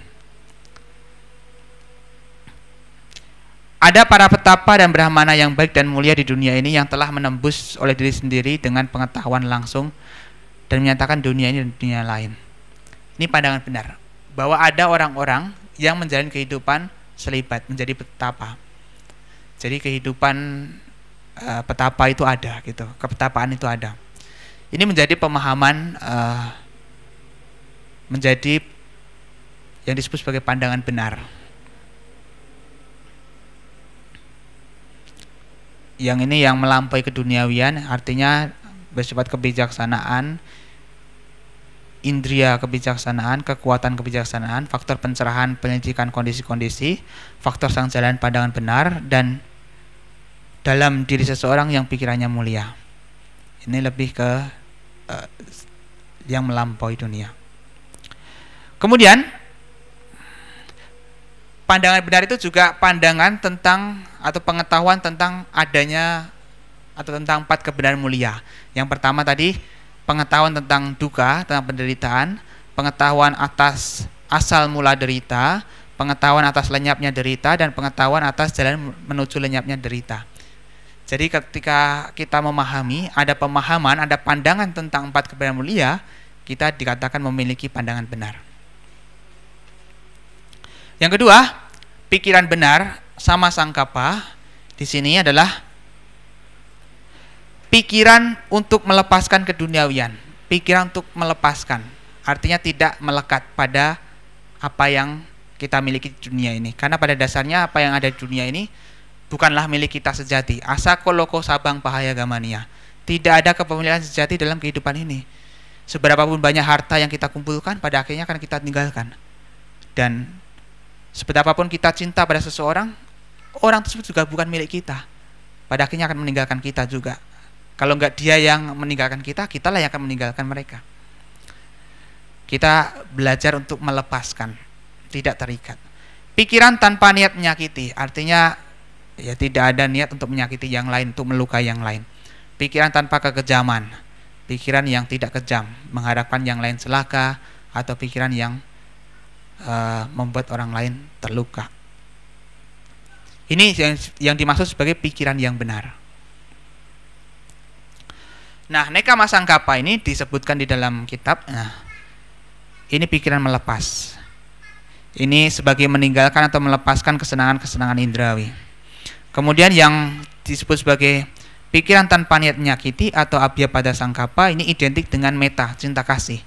Ada para petapa dan brahmana yang baik dan mulia di dunia ini yang telah menembus oleh diri sendiri dengan pengetahuan langsung dan menyatakan dunia ini dan dunia lain. Ini pandangan benar bahwa ada orang-orang yang menjalani kehidupan selibat menjadi petapa. Jadi kehidupan petapa itu ada gitu, kepetapaan itu ada. Ini menjadi pemahaman menjadi yang disebut sebagai pandangan benar. Yang ini yang melampaui keduniawian, artinya bersifat kebijaksanaan, indria kebijaksanaan, kekuatan kebijaksanaan, faktor pencerahan penyelidikan kondisi-kondisi, faktor sang jalan pandangan benar, dan dalam diri seseorang yang pikirannya mulia. Ini lebih ke yang melampaui dunia. Kemudian pandangan benar itu juga pandangan tentang atau pengetahuan tentang adanya atau tentang 4 kebenaran mulia. Yang pertama tadi pengetahuan tentang duka, tentang penderitaan, pengetahuan atas asal mula derita, pengetahuan atas lenyapnya derita, dan pengetahuan atas jalan menuju lenyapnya derita. Jadi ketika kita memahami, ada pemahaman, ada pandangan tentang 4 kebenaran mulia, kita dikatakan memiliki pandangan benar. Yang kedua, pikiran benar sama sangkapa di sini adalah pikiran untuk melepaskan keduniawian, pikiran untuk melepaskan, artinya tidak melekat pada apa yang kita miliki di dunia ini. Karena pada dasarnya apa yang ada di dunia ini bukanlah milik kita sejati. Asako loko sabang pahaya gamania. Tidak ada kepemilikan sejati dalam kehidupan ini. Seberapapun banyak harta yang kita kumpulkan, pada akhirnya akan kita tinggalkan. Dan seberapapun kita cinta pada seseorang, orang tersebut juga bukan milik kita. Pada akhirnya akan meninggalkan kita juga. Kalau enggak dia yang meninggalkan kita, kitalah yang akan meninggalkan mereka. Kita belajar untuk melepaskan, tidak terikat. Pikiran tanpa niat menyakiti, artinya ya tidak ada niat untuk menyakiti yang lain, untuk melukai yang lain. Pikiran tanpa kekejaman, pikiran yang tidak kejam, mengharapkan yang lain celaka, atau pikiran yang membuat orang lain terluka. Ini yang dimaksud sebagai pikiran yang benar. Nah, nekama sangkapa ini disebutkan di dalam kitab. Nah, ini pikiran melepas. Ini sebagai meninggalkan atau melepaskan kesenangan-kesenangan indrawi. Kemudian yang disebut sebagai pikiran tanpa niat menyakiti atau abhyapada sangkapa, ini identik dengan metta, cinta kasih.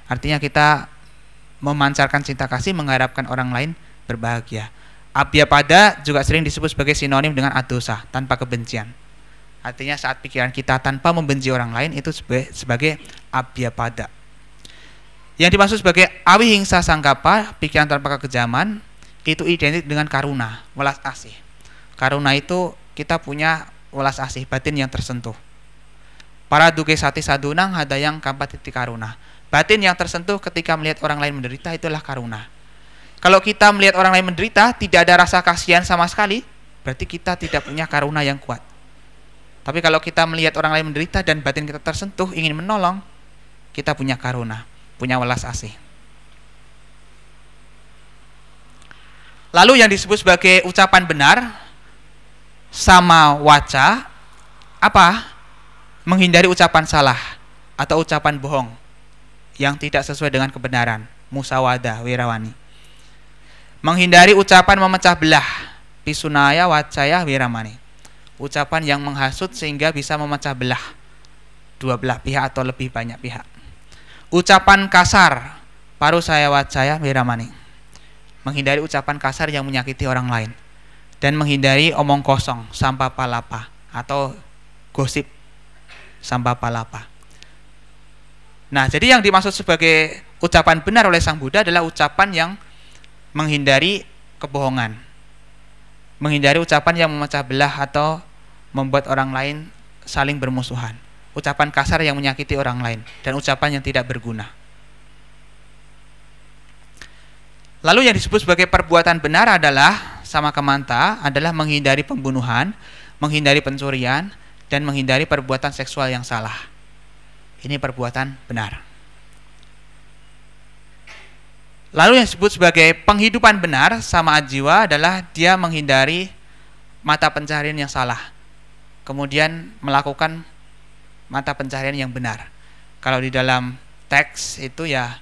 Artinya kita memancarkan cinta kasih, mengharapkan orang lain berbahagia. Abhyapada juga sering disebut sebagai sinonim dengan adosa, tanpa kebencian. Artinya saat pikiran kita tanpa membenci orang lain, itu sebagai abhyapada. Yang dimaksud sebagai awihingsa sangkapa, pikiran tanpa kekejaman, itu identik dengan karuna, welas asih. Karuna itu kita punya welas asih, batin yang tersentuh. Para duke sati sadunang hadayang kampatiti karuna. Batin yang tersentuh ketika melihat orang lain menderita itulah karuna. Kalau kita melihat orang lain menderita tidak ada rasa kasihan sama sekali, berarti kita tidak punya karuna yang kuat. Tapi kalau kita melihat orang lain menderita dan batin kita tersentuh ingin menolong, kita punya karuna, punya welas asih. Lalu yang disebut sebagai ucapan benar sama waca apa? Menghindari ucapan salah atau ucapan bohong yang tidak sesuai dengan kebenaran, musawadah wirawani. Menghindari ucapan memecah belah, pisunaya wacaya wiramani. Ucapan yang menghasut sehingga bisa memecah belah dua belah pihak atau lebih banyak pihak. Ucapan kasar, parusaya wacaya wiramani. Menghindari ucapan kasar yang menyakiti orang lain. Dan menghindari omong kosong, sampah palapa atau gosip sampah palapa. Nah, jadi yang dimaksud sebagai ucapan benar oleh Sang Buddha adalah ucapan yang menghindari kebohongan, menghindari ucapan yang memecah belah atau membuat orang lain saling bermusuhan, ucapan kasar yang menyakiti orang lain, dan ucapan yang tidak berguna. Lalu yang disebut sebagai perbuatan benar adalah sama kemanta adalah menghindari pembunuhan, menghindari pencurian, dan menghindari perbuatan seksual yang salah. Ini perbuatan benar. Lalu yang disebut sebagai penghidupan benar sama ajiwa adalah dia menghindari mata pencaharian yang salah, kemudian melakukan mata pencaharian yang benar. Kalau di dalam teks itu ya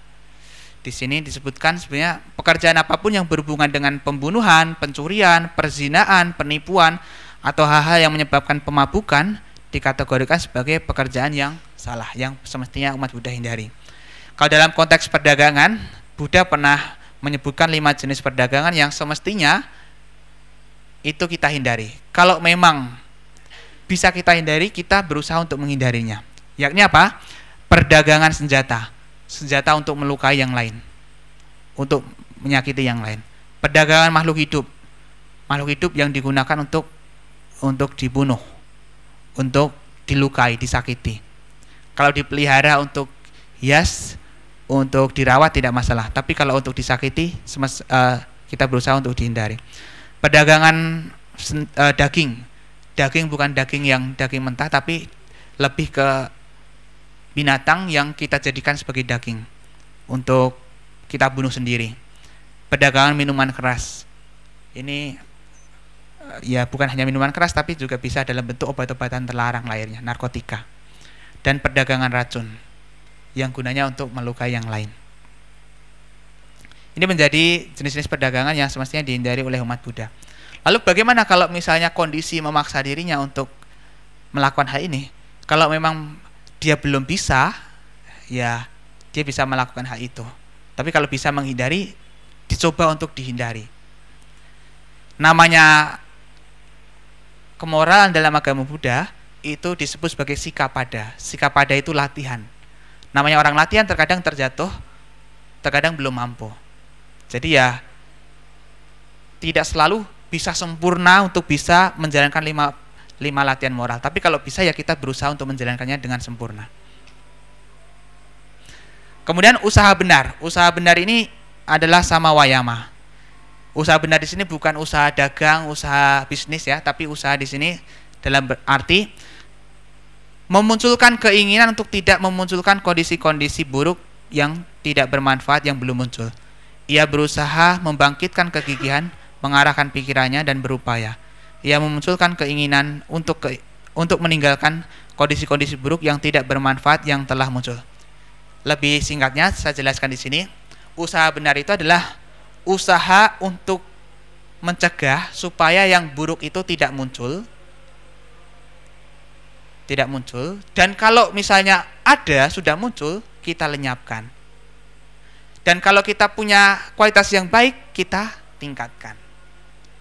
di sini disebutkan sebenarnya pekerjaan apapun yang berhubungan dengan pembunuhan, pencurian, perzinaan, penipuan, atau hal-hal yang menyebabkan pemabukan dikategorikan sebagai pekerjaan yang salah, yang semestinya umat Buddha hindari. Kalau dalam konteks perdagangan, Buddha pernah menyebutkan 5 jenis perdagangan yang semestinya itu kita hindari. Kalau memang bisa kita hindari, kita berusaha untuk menghindarinya. Yakni apa? Perdagangan senjata. Senjata untuk melukai yang lain, untuk menyakiti yang lain. Perdagangan makhluk hidup. Makhluk hidup yang digunakan untuk dibunuh, untuk dilukai, disakiti. Kalau dipelihara untuk hias, untuk dirawat tidak masalah. Tapi kalau untuk disakiti, kita berusaha untuk dihindari. Perdagangan daging bukan daging yang daging mentah, tapi lebih ke binatang yang kita jadikan sebagai daging untuk kita bunuh sendiri. Perdagangan minuman keras. Ini ya bukan hanya minuman keras, tapi juga bisa dalam bentuk obat-obatan terlarang lainnya, narkotika. Dan perdagangan racun yang gunanya untuk melukai yang lain. Ini menjadi jenis-jenis perdagangan yang semestinya dihindari oleh umat Buddha. Lalu bagaimana kalau misalnya kondisi memaksa dirinya untuk melakukan hal ini? Kalau memang dia belum bisa, ya dia bisa melakukan hal itu. Tapi kalau bisa menghindari, dicoba untuk dihindari. Namanya kemoralan dalam agama Buddha itu disebut sebagai sikapada. Sikapada itu latihan. Namanya orang latihan terkadang terjatuh, terkadang belum mampu. Jadi ya tidak selalu bisa sempurna untuk bisa menjalankan lima latihan moral. Tapi kalau bisa ya kita berusaha untuk menjalankannya dengan sempurna. Kemudian usaha benar. Usaha benar ini adalah sama wayama. Usaha benar di sini bukan usaha dagang, usaha bisnis ya, tapi usaha di sini dalam arti memunculkan keinginan untuk tidak memunculkan kondisi-kondisi buruk yang tidak bermanfaat yang belum muncul. Ia berusaha membangkitkan kegigihan, mengarahkan pikirannya dan berupaya. Ia memunculkan keinginan untuk meninggalkan kondisi-kondisi buruk yang tidak bermanfaat yang telah muncul. Lebih singkatnya saya jelaskan di sini, usaha benar itu adalah usaha untuk mencegah supaya yang buruk itu tidak muncul, dan kalau misalnya ada sudah muncul, kita lenyapkan. Dan kalau kita punya kualitas yang baik, kita tingkatkan.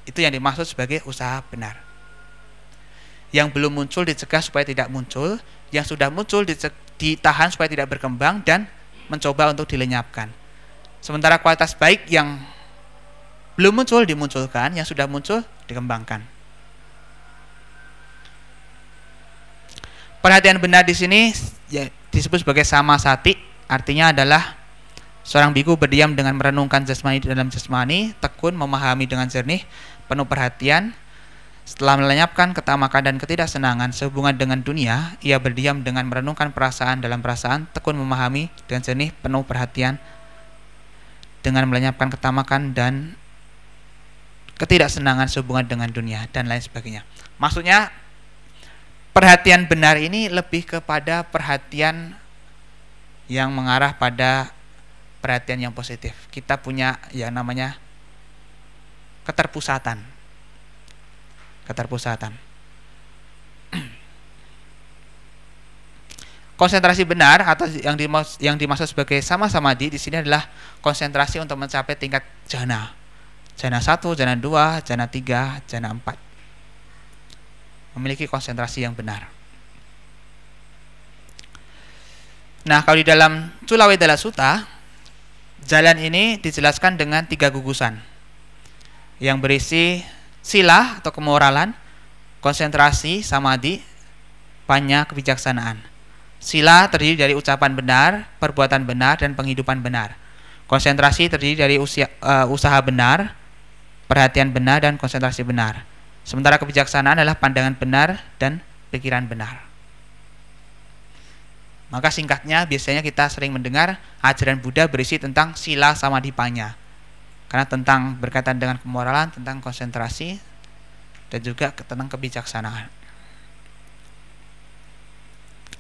Itu yang dimaksud sebagai usaha benar. Yang belum muncul dicegah supaya tidak muncul, yang sudah muncul ditahan supaya tidak berkembang, dan mencoba untuk dilenyapkan. Sementara kualitas baik yang belum muncul dimunculkan, yang sudah muncul dikembangkan. Perhatian benar di sini ya, disebut sebagai samasati, artinya adalah seorang biku berdiam dengan merenungkan jasmani di dalam jasmani, tekun memahami dengan jernih, penuh perhatian. Setelah melenyapkan ketamakan dan ketidaksenangan sehubungan dengan dunia, ia berdiam dengan merenungkan perasaan dalam perasaan, tekun memahami dengan jernih, penuh perhatian dengan melenyapkan ketamakan dan ketidaksenangan sehubungan dengan dunia, dan lain sebagainya. Maksudnya perhatian benar ini lebih kepada perhatian yang mengarah pada perhatian yang positif. Kita punya yang namanya keterpusatan. Konsentrasi benar atau yang dimaksud sebagai samadhi di sini adalah konsentrasi untuk mencapai tingkat jhana. Jhana 1, jhana 2, jhana 3, jhana 4. Memiliki konsentrasi yang benar. Nah, kalau di dalam Culawedalla Sutta, jalan ini dijelaskan dengan 3 gugusan yang berisi sila atau kemoralan, konsentrasi, samadhi, panya, kebijaksanaan. Sila terdiri dari ucapan benar, perbuatan benar, dan penghidupan benar. Konsentrasi terdiri dari usaha benar, perhatian benar, dan konsentrasi benar. Sementara kebijaksanaan adalah pandangan benar dan pikiran benar. Maka singkatnya biasanya kita sering mendengar ajaran Buddha berisi tentang sila samadhi panya. Karena tentang berkaitan dengan kemoralan, tentang konsentrasi, dan juga tentang kebijaksanaan.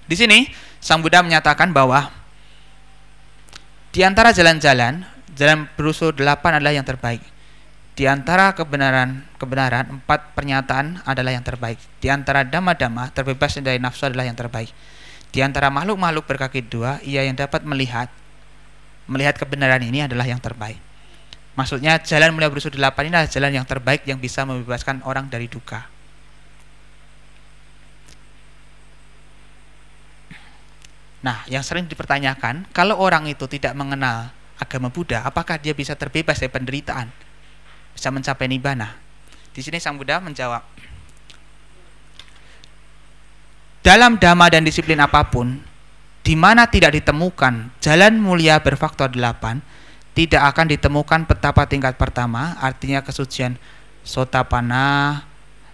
Di sini Sang Buddha menyatakan bahwa di antara jalan-jalan, jalan berusul 8 adalah yang terbaik. Di antara kebenaran 4 pernyataan adalah yang terbaik. Di antara dhamma-dhamma, terbebas dari nafsu adalah yang terbaik. Di antara makhluk-makhluk berkaki 2, ia yang dapat melihat kebenaran ini adalah yang terbaik. Maksudnya jalan mulia berusul 8 ini adalah jalan yang terbaik yang bisa membebaskan orang dari duka. Nah, yang sering dipertanyakan, kalau orang itu tidak mengenal agama Buddha, apakah dia bisa terbebas dari penderitaan? Bisa mencapai nibbana? Di sini Sang Buddha menjawab, dalam dhamma dan disiplin apapun, di mana tidak ditemukan jalan mulia berfaktor 8, tidak akan ditemukan petapa tingkat pertama, artinya kesucian Sotapanna,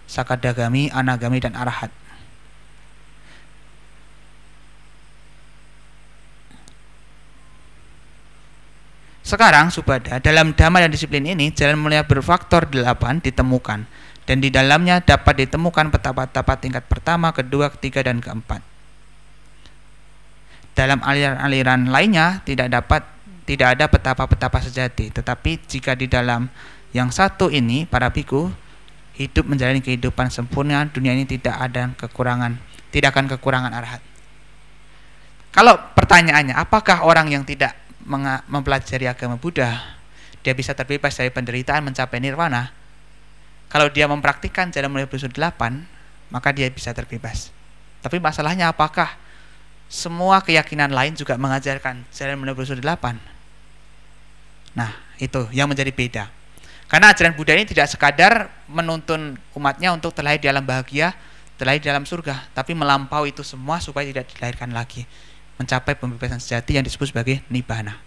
Sakadagami, Anagami, dan Arahat. Sekarang Subhada, dalam dhamma dan disiplin ini jalan mulia berfaktor 8 ditemukan, dan di dalamnya dapat ditemukan petapa-petapa tingkat pertama, kedua, ketiga, dan keempat. Dalam aliran-aliran lainnya tidak ada petapa-petapa sejati, tetapi jika di dalam yang satu ini para biku hidup menjalani kehidupan sempurna, dunia ini tidak akan kekurangan arahat. Kalau pertanyaannya, apakah orang yang tidak mempelajari agama Buddha dia bisa terbebas dari penderitaan mencapai nirwana? Kalau dia mempraktikkan jalan mulia berusul 8, maka dia bisa terbebas. Tapi masalahnya, apakah semua keyakinan lain juga mengajarkan jalan mulia berusul 8? Nah, itu yang menjadi beda. Karena ajaran Buddha ini tidak sekadar menuntun umatnya untuk terlahir di alam bahagia, terlahir di dalam surga, tapi melampaui itu semua supaya tidak dilahirkan lagi, mencapai pembebasan sejati yang disebut sebagai nibbana.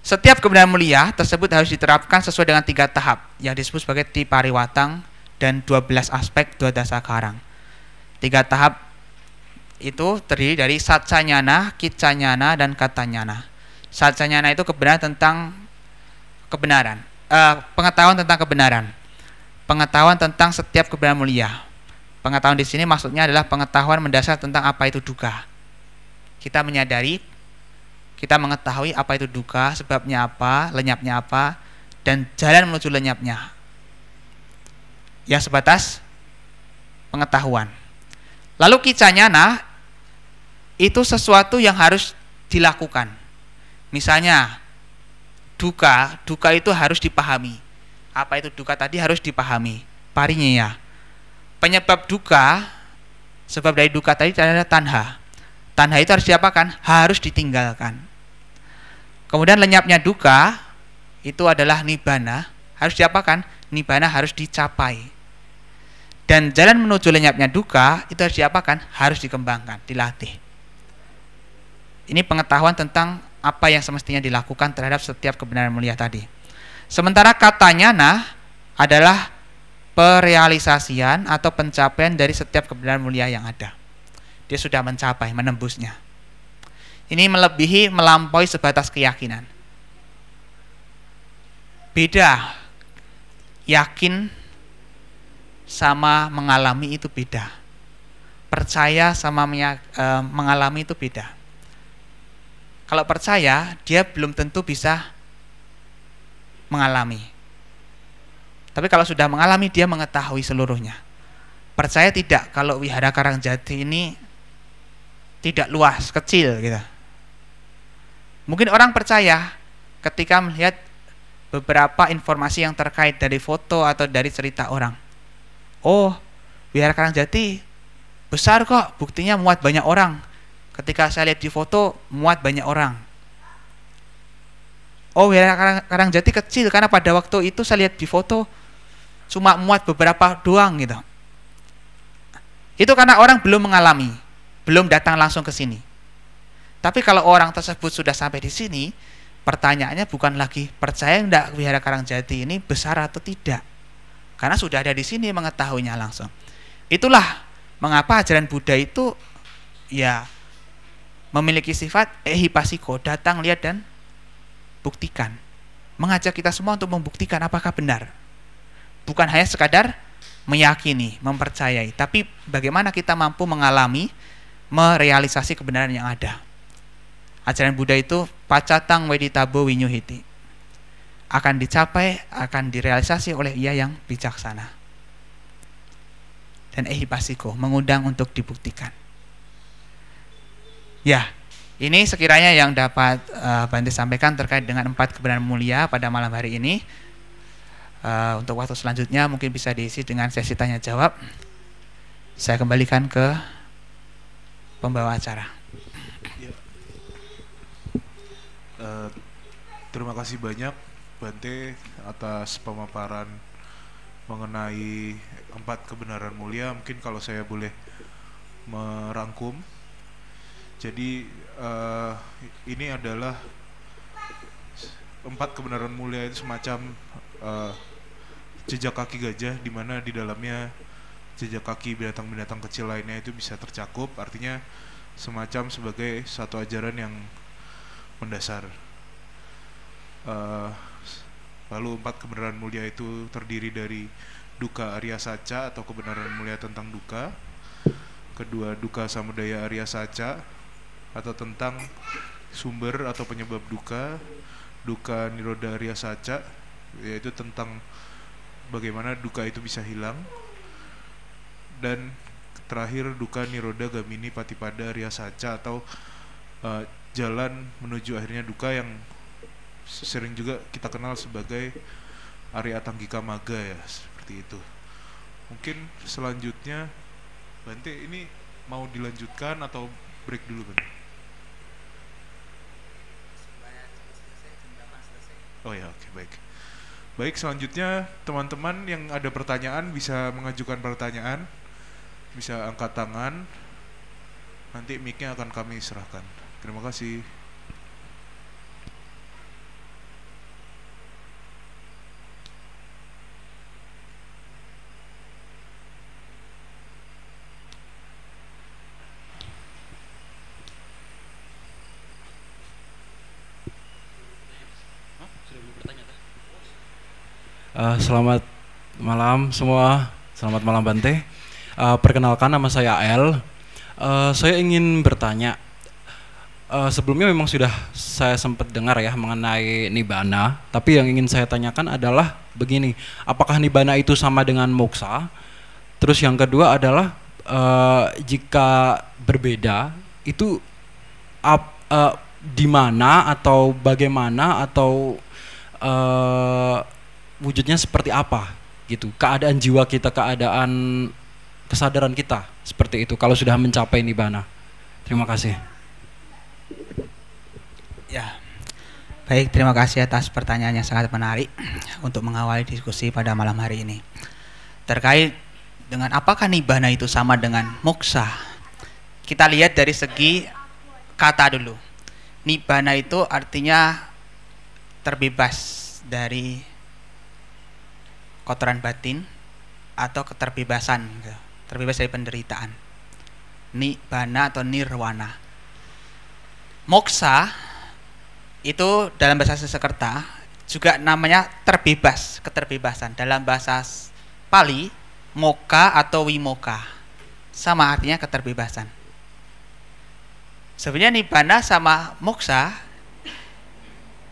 Setiap kebenaran mulia tersebut harus diterapkan sesuai dengan 3 tahap yang disebut sebagai Tipariwatang dan 12 aspek Dwadasa Karang. 3 tahap itu terdiri dari Saccanyana, Kicanyana, dan Katanyana. Saccanyana itu kebenaran tentang kebenaran, pengetahuan tentang kebenaran, pengetahuan tentang setiap kebenaran mulia. Pengetahuan di sini maksudnya adalah pengetahuan mendasar tentang apa itu dukkha. Kita menyadari, kita mengetahui apa itu dukkha, sebabnya apa, lenyapnya apa, dan jalan menuju lenyapnya. Yang sebatas pengetahuan. Lalu kicanyana itu sesuatu yang harus dilakukan. Misalnya dukkha itu harus dipahami. Apa itu dukkha tadi harus dipahami. Parinyaya. Penyebab dukkha, sebab dari dukkha tadi adalah tanha. Tanha itu harus diapakan? Harus ditinggalkan. Kemudian lenyapnya dukkha itu adalah nibbana, harus diapakan? Nibbana harus dicapai. Dan jalan menuju lenyapnya duka itu harus diapakan? Harus dikembangkan, dilatih. Ini pengetahuan tentang apa yang semestinya dilakukan terhadap setiap kebenaran mulia tadi. Sementara katanya adalah perealisasian atau pencapaian dari setiap kebenaran mulia yang ada. Dia sudah mencapai, menembusnya. Ini melebihi, melampaui sebatas keyakinan. Beda. Yakin sama mengalami itu beda. Percaya sama mengalami itu beda. Kalau percaya, dia belum tentu bisa mengalami. Tapi kalau sudah mengalami, dia mengetahui seluruhnya. Percaya tidak kalau Wihara Karangjati ini tidak luas, kecil gitu. Mungkin orang percaya ketika melihat beberapa informasi yang terkait dari foto atau dari cerita orang. Oh, Wihara Karangjati besar kok, buktinya muat banyak orang. Ketika saya lihat di foto, muat banyak orang. Oh, Wihara Karangjati kecil karena pada waktu itu saya lihat di foto cuma muat beberapa doang gitu. Itu karena orang belum mengalami, belum datang langsung ke sini. Tapi kalau orang tersebut sudah sampai di sini, pertanyaannya bukan lagi percaya enggak Wihara Karangjati ini besar atau tidak. Karena sudah ada di sini mengetahuinya langsung. Itulah mengapa ajaran Buddha itu ya memiliki sifat ehipasiko, datang, lihat dan buktikan. Mengajak kita semua untuk membuktikan apakah benar. Bukan hanya sekadar meyakini, mempercayai, tapi bagaimana kita mampu mengalami, merealisasi kebenaran yang ada. Ajaran Buddha itu pacatang weditabo winyuhiti. Akan dicapai, akan direalisasi oleh ia yang bijaksana. Dan ehipasiko, mengundang untuk dibuktikan. Ya, ini sekiranya yang dapat Bante sampaikan terkait dengan 4 kebenaran mulia pada malam hari ini. Untuk waktu selanjutnya mungkin bisa diisi dengan sesi tanya jawab. Saya kembalikan ke pembawa acara. Ya. Terima kasih banyak Bante atas pemaparan mengenai 4 kebenaran mulia. Mungkin kalau saya boleh merangkum, jadi ini adalah 4 kebenaran mulia itu semacam jejak kaki gajah, di mana di dalamnya jejak kaki binatang-binatang kecil lainnya itu bisa tercakup. Artinya semacam sebagai satu ajaran yang mendasar. Lalu 4 kebenaran mulia itu terdiri dari duka Arya Saca atau kebenaran mulia tentang duka. Kedua, duka samudaya Arya Saca atau tentang sumber atau penyebab duka. Duka Nirodha Arya Saca, yaitu tentang bagaimana duka itu bisa hilang. Dan terakhir, duka Nirodha Gamini Patipada Arya Saca atau jalan menuju akhirnya duka yang sering juga kita kenal sebagai Arya Tanggika Magga ya, seperti itu. Mungkin selanjutnya Bante ini mau dilanjutkan atau break dulu Bante? Oh ya, oke, baik. Baik, selanjutnya teman-teman yang ada pertanyaan bisa mengajukan pertanyaan, bisa angkat tangan. Nanti mic-nya akan kami serahkan. Terima kasih. Selamat malam semua, selamat malam Bante. Perkenalkan, nama saya Al. Saya ingin bertanya, sebelumnya memang sudah saya sempat dengar ya mengenai Nibbana, tapi yang ingin saya tanyakan adalah begini, apakah Nibbana itu sama dengan moksa? Terus yang kedua adalah jika berbeda itu di mana atau bagaimana atau wujudnya seperti apa gitu, keadaan jiwa kita, keadaan kesadaran kita seperti itu kalau sudah mencapai Nibbana. Terima kasih. Ya, baik, terima kasih atas pertanyaan yang sangat menarik untuk mengawali diskusi pada malam hari ini. Terkait dengan apakah nibbana itu sama dengan moksa? Kita lihat dari segi kata dulu. Nibbana itu artinya terbebas dari kotoran batin atau keterbebasan, terbebas dari penderitaan. Nibbana atau nirwana. Moksa itu dalam bahasa Sanskerta juga namanya terbebas, keterbebasan. Dalam bahasa Pali, moka atau wimoka sama artinya keterbebasan. Sebenarnya nibbana sama moksa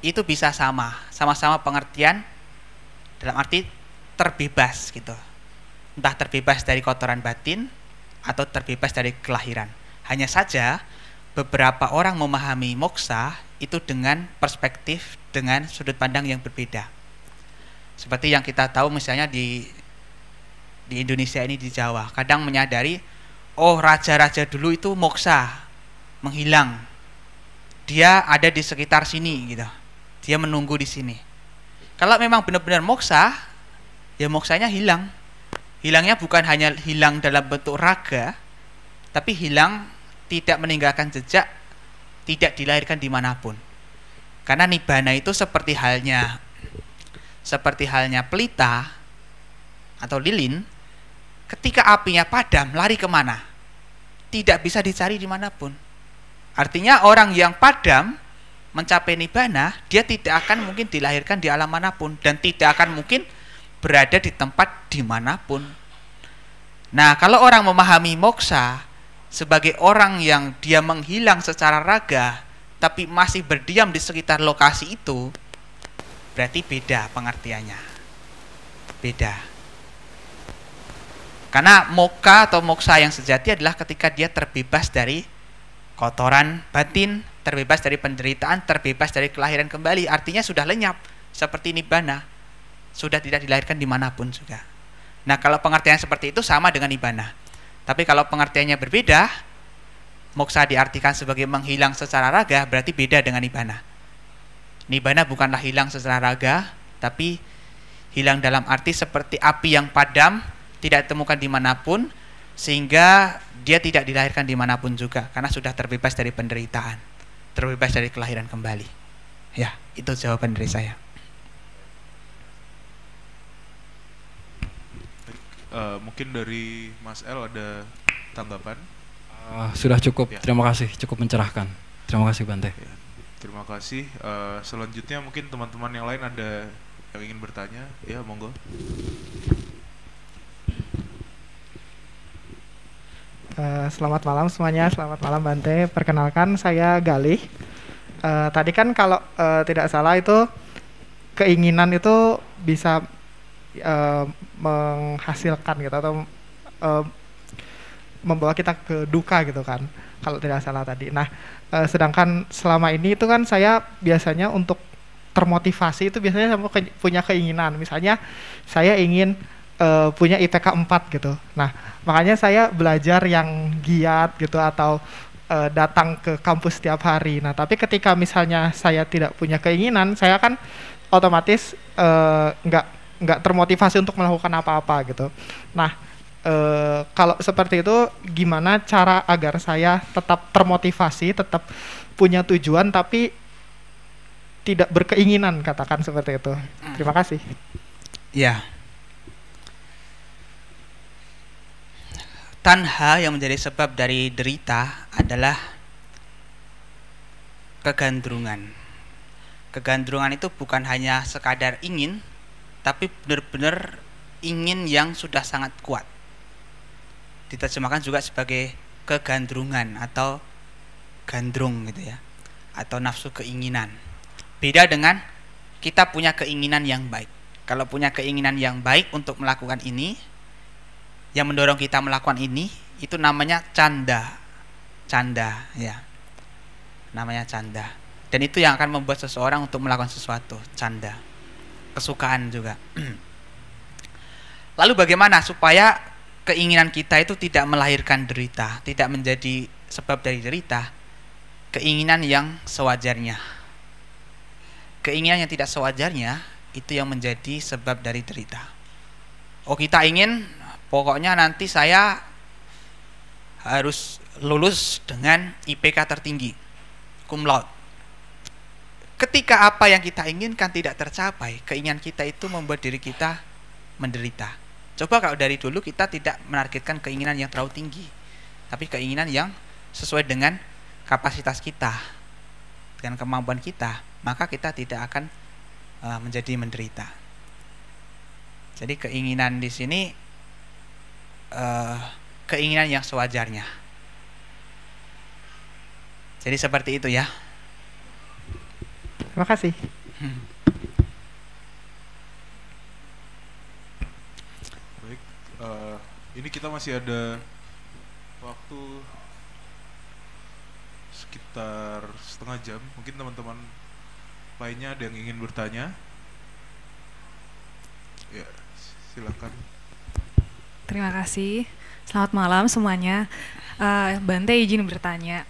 itu bisa sama-sama pengertian dalam arti terbebas gitu. Entah terbebas dari kotoran batin atau terbebas dari kelahiran. Hanya saja beberapa orang memahami moksa itu dengan perspektif, dengan sudut pandang yang berbeda. Seperti yang kita tahu misalnya di Indonesia ini, di Jawa, kadang menyadari, oh raja-raja dulu itu moksa, menghilang. Dia ada di sekitar sini gitu. Dia menunggu di sini. Kalau memang benar-benar moksa, ya moksanya hilang. Hilangnya bukan hanya hilang dalam bentuk raga, tapi hilang tidak meninggalkan jejak, tidak dilahirkan dimanapun. Karena nibbana itu seperti halnya pelita atau lilin, ketika apinya padam, lari kemana? Tidak bisa dicari dimanapun. Artinya orang yang padam mencapai nibbana, dia tidak akan mungkin dilahirkan di alam manapun dan tidak akan mungkin berada di tempat dimanapun. Nah, kalau orang memahami moksa sebagai orang yang dia menghilang secara raga tapi masih berdiam di sekitar lokasi itu, berarti beda pengertiannya. Beda. Karena moka atau moksa yang sejati adalah ketika dia terbebas dari kotoran batin, terbebas dari penderitaan, terbebas dari kelahiran kembali. Artinya sudah lenyap, seperti nibbana, sudah tidak dilahirkan dimanapun juga. Nah, kalau pengertian seperti itu sama dengan nibbana. Tapi kalau pengertiannya berbeda, moksa diartikan sebagai menghilang secara raga, berarti beda dengan nibbana. Nibbana bukanlah hilang secara raga, tapi hilang dalam arti seperti api yang padam, tidak ditemukan dimanapun, sehingga dia tidak dilahirkan dimanapun juga, karena sudah terbebas dari penderitaan, terbebas dari kelahiran kembali. Ya, itu jawaban dari saya. Mungkin dari Mas L ada tanggapan? Sudah cukup, ya. Terima kasih, cukup mencerahkan. Terima kasih Bante. Ya, terima kasih. Selanjutnya mungkin teman-teman yang lain ada yang ingin bertanya, ya monggo. Selamat malam semuanya, selamat malam Bante. Perkenalkan, saya Galih. Tadi kan kalau tidak salah itu keinginan itu bisa menghasilkan gitu atau membawa kita ke duka gitu kan, kalau tidak salah tadi. Nah, sedangkan selama ini itu kan saya biasanya untuk termotivasi itu biasanya saya punya keinginan. Misalnya saya ingin punya IPK 4 gitu. Nah, makanya saya belajar yang giat gitu atau datang ke kampus setiap hari. Nah, tapi ketika misalnya saya tidak punya keinginan, saya kan otomatis nggak termotivasi untuk melakukan apa-apa gitu. Nah, kalau seperti itu, gimana cara agar saya tetap termotivasi, tetap punya tujuan, tapi tidak berkeinginan, katakan seperti itu. Terima kasih. Ya. Tanha yang menjadi sebab dari derita adalah kegandrungan. Kegandrungan itu bukan hanya sekadar ingin, tapi benar-benar ingin yang sudah sangat kuat. Diterjemahkan juga sebagai kegandrungan atau gandrung gitu ya, atau nafsu keinginan. Beda dengan kita punya keinginan yang baik. Kalau punya keinginan yang baik untuk melakukan ini, yang mendorong kita melakukan ini, itu namanya canda. Canda ya, namanya canda. Dan itu yang akan membuat seseorang untuk melakukan sesuatu, canda. Kesukaan juga. Lalu bagaimana supaya keinginan kita itu tidak melahirkan derita, tidak menjadi sebab dari derita? Keinginan yang sewajarnya. Keinginan yang tidak sewajarnya itu yang menjadi sebab dari derita. Oh, kita ingin pokoknya nanti saya harus lulus dengan IPK tertinggi, cum laude. Ketika apa yang kita inginkan tidak tercapai, keinginan kita itu membuat diri kita menderita. Coba kalau dari dulu kita tidak menargetkan keinginan yang terlalu tinggi, tapi keinginan yang sesuai dengan kapasitas kita, dengan kemampuan kita, maka kita tidak akan menjadi menderita. Jadi keinginan di sini keinginan yang sewajarnya. Jadi seperti itu ya. Terima kasih. Baik, ini kita masih ada waktu sekitar setengah jam. Mungkin teman-teman lainnya ada yang ingin bertanya. Ya, silakan. Terima kasih. Selamat malam semuanya. Bante izin bertanya.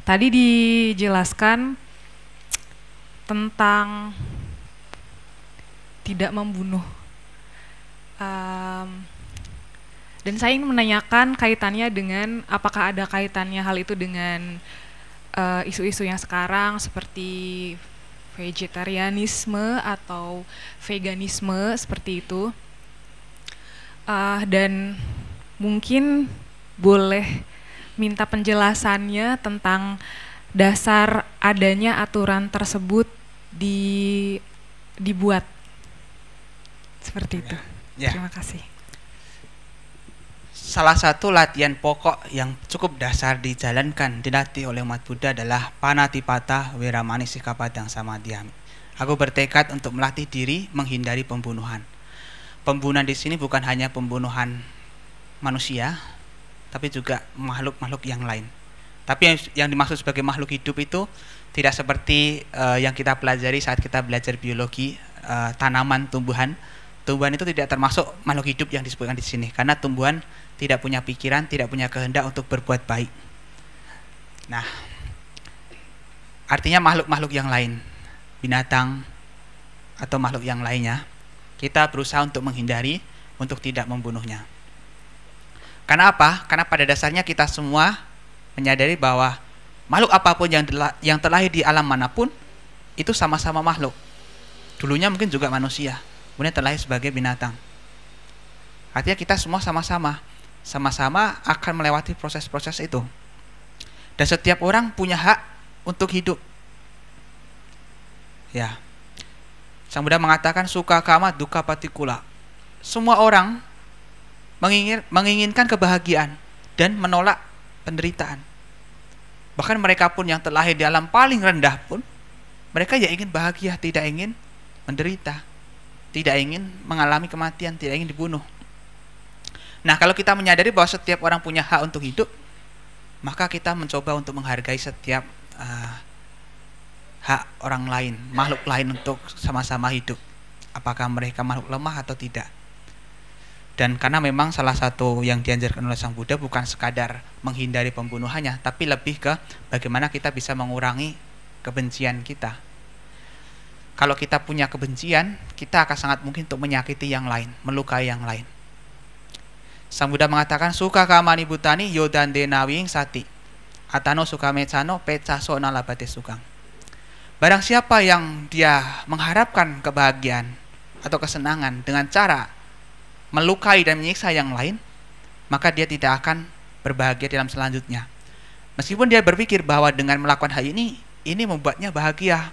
Tadi dijelaskan tentang tidak membunuh. Dan saya ingin menanyakan kaitannya dengan, apakah ada kaitannya hal itu dengan isu-isu yang sekarang seperti vegetarianisme atau veganisme seperti itu. Dan mungkin boleh minta penjelasannya tentang dasar adanya aturan tersebut dibuat seperti itu. Ya. Terima kasih. Salah satu latihan pokok yang cukup dasar dijalankan, dilatih oleh umat Buddha adalah Panatipata Wiramani Sikkhapadang Samadhiyami. Aku bertekad untuk melatih diri menghindari pembunuhan. Pembunuhan di sini bukan hanya pembunuhan manusia, tapi juga makhluk-makhluk yang lain. Tapi yang dimaksud sebagai makhluk hidup itu tidak seperti yang kita pelajari saat kita belajar biologi, tanaman, tumbuhan. Tumbuhan itu tidak termasuk makhluk hidup yang disebutkan di sini, karena tumbuhan tidak punya pikiran, tidak punya kehendak untuk berbuat baik. Nah, artinya makhluk-makhluk yang lain, binatang atau makhluk yang lainnya, kita berusaha untuk menghindari, untuk tidak membunuhnya. Karena apa? Karena pada dasarnya kita semua menyadari bahwa makhluk apapun yang terlahir di alam manapun itu sama-sama makhluk. Dulunya mungkin juga manusia, kemudian terlahir sebagai binatang. Artinya kita semua sama-sama akan melewati proses-proses itu. Dan setiap orang punya hak untuk hidup. Ya. Sang Buddha mengatakan suka kama dukkha patikula. Semua orang menginginkan kebahagiaan dan menolak penderitaan. Bahkan mereka pun yang terlahir di alam paling rendah pun, mereka ya ingin bahagia, tidak ingin menderita, tidak ingin mengalami kematian, tidak ingin dibunuh. Nah, kalau kita menyadari bahwa setiap orang punya hak untuk hidup, maka kita mencoba untuk menghargai setiap hak orang lain, makhluk lain untuk sama-sama hidup. Apakah mereka makhluk lemah atau tidak. Dan karena memang salah satu yang dianjurkan oleh Sang Buddha bukan sekadar menghindari pembunuhannya, tapi lebih ke bagaimana kita bisa mengurangi kebencian kita. Kalau kita punya kebencian, kita akan sangat mungkin untuk menyakiti yang lain, melukai yang lain. Sang Buddha mengatakan suka kamani butani yodande nawing sati atano suka mecano pecaso nalabate sukang. Barang siapa yang dia mengharapkan kebahagiaan atau kesenangan dengan cara melukai dan menyiksa yang lain, maka dia tidak akan berbahagia dalam selanjutnya. Meskipun dia berpikir bahwa dengan melakukan hal ini membuatnya bahagia,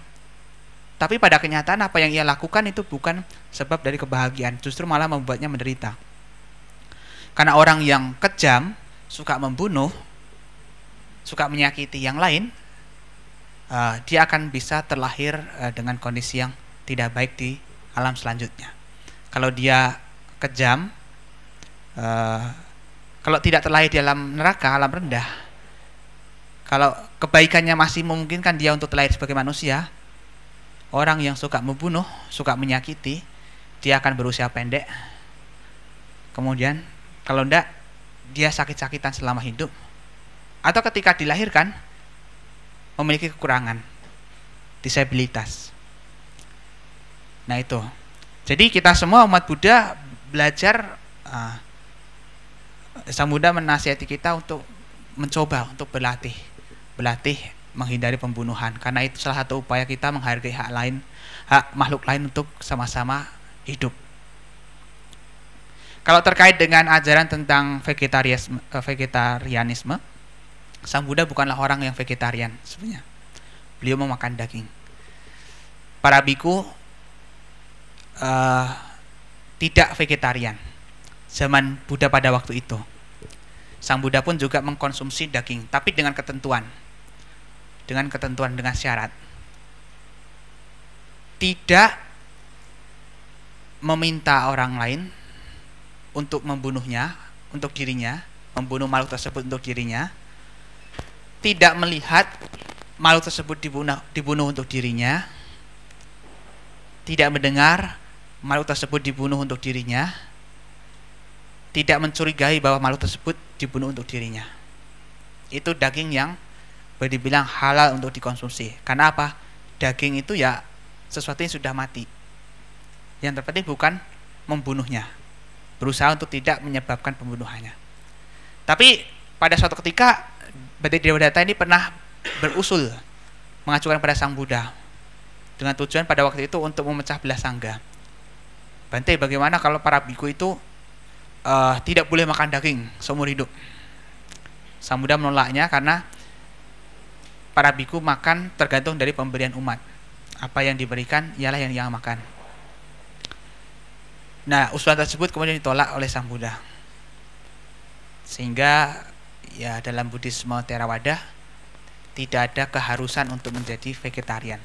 tapi pada kenyataan apa yang ia lakukan itu bukan sebab dari kebahagiaan, justru malah membuatnya menderita. Karena orang yang kejam, suka membunuh, suka menyakiti yang lain, dia akan bisa terlahir dengan kondisi yang tidak baik di alam selanjutnya. Kalau dia kejam, kalau tidak terlahir di alam neraka, alam rendah, kalau kebaikannya masih memungkinkan dia untuk terlahir sebagai manusia, orang yang suka membunuh, suka menyakiti, dia akan berusia pendek. Kemudian kalau tidak, dia sakit-sakitan selama hidup, atau ketika dilahirkan memiliki kekurangan, disabilitas. Nah itu. Jadi kita semua umat Buddha belajar, Sang Buddha menasihati kita untuk mencoba untuk berlatih menghindari pembunuhan, karena itu salah satu upaya kita menghargai hak makhluk lain untuk sama-sama hidup. Kalau terkait dengan ajaran tentang vegetarianisme, Sang Buddha bukanlah orang yang vegetarian sebenarnya. Beliau memakan daging. Para biku tidak vegetarian zaman Buddha pada waktu itu. Sang Buddha pun juga mengkonsumsi daging, tapi dengan ketentuan, dengan syarat. Tidak meminta orang lain untuk membunuhnya, untuk dirinya, membunuh makhluk tersebut untuk dirinya. Tidak melihat makhluk tersebut dibunuh untuk dirinya. Tidak mendengar makhluk tersebut dibunuh untuk dirinya. Tidak mencurigai bahwa makhluk tersebut dibunuh untuk dirinya. Itu daging yang boleh dibilang halal untuk dikonsumsi. Karena apa? Daging itu ya sesuatu yang sudah mati. Yang terpenting bukan membunuhnya, berusaha untuk tidak menyebabkan pembunuhannya. Tapi pada suatu ketika Bante Dewadatta ini pernah berusul mengajukan pada Sang Buddha dengan tujuan pada waktu itu untuk memecah belah sangga. Bante, bagaimana kalau para biku itu tidak boleh makan daging seumur hidup? Sang Buddha menolaknya karena para biku makan tergantung dari pemberian umat. Apa yang diberikan ialah yang dia makan. Nah, usulan tersebut kemudian ditolak oleh Sang Buddha. Sehingga ya dalam Buddhisme Theravada tidak ada keharusan untuk menjadi vegetarian.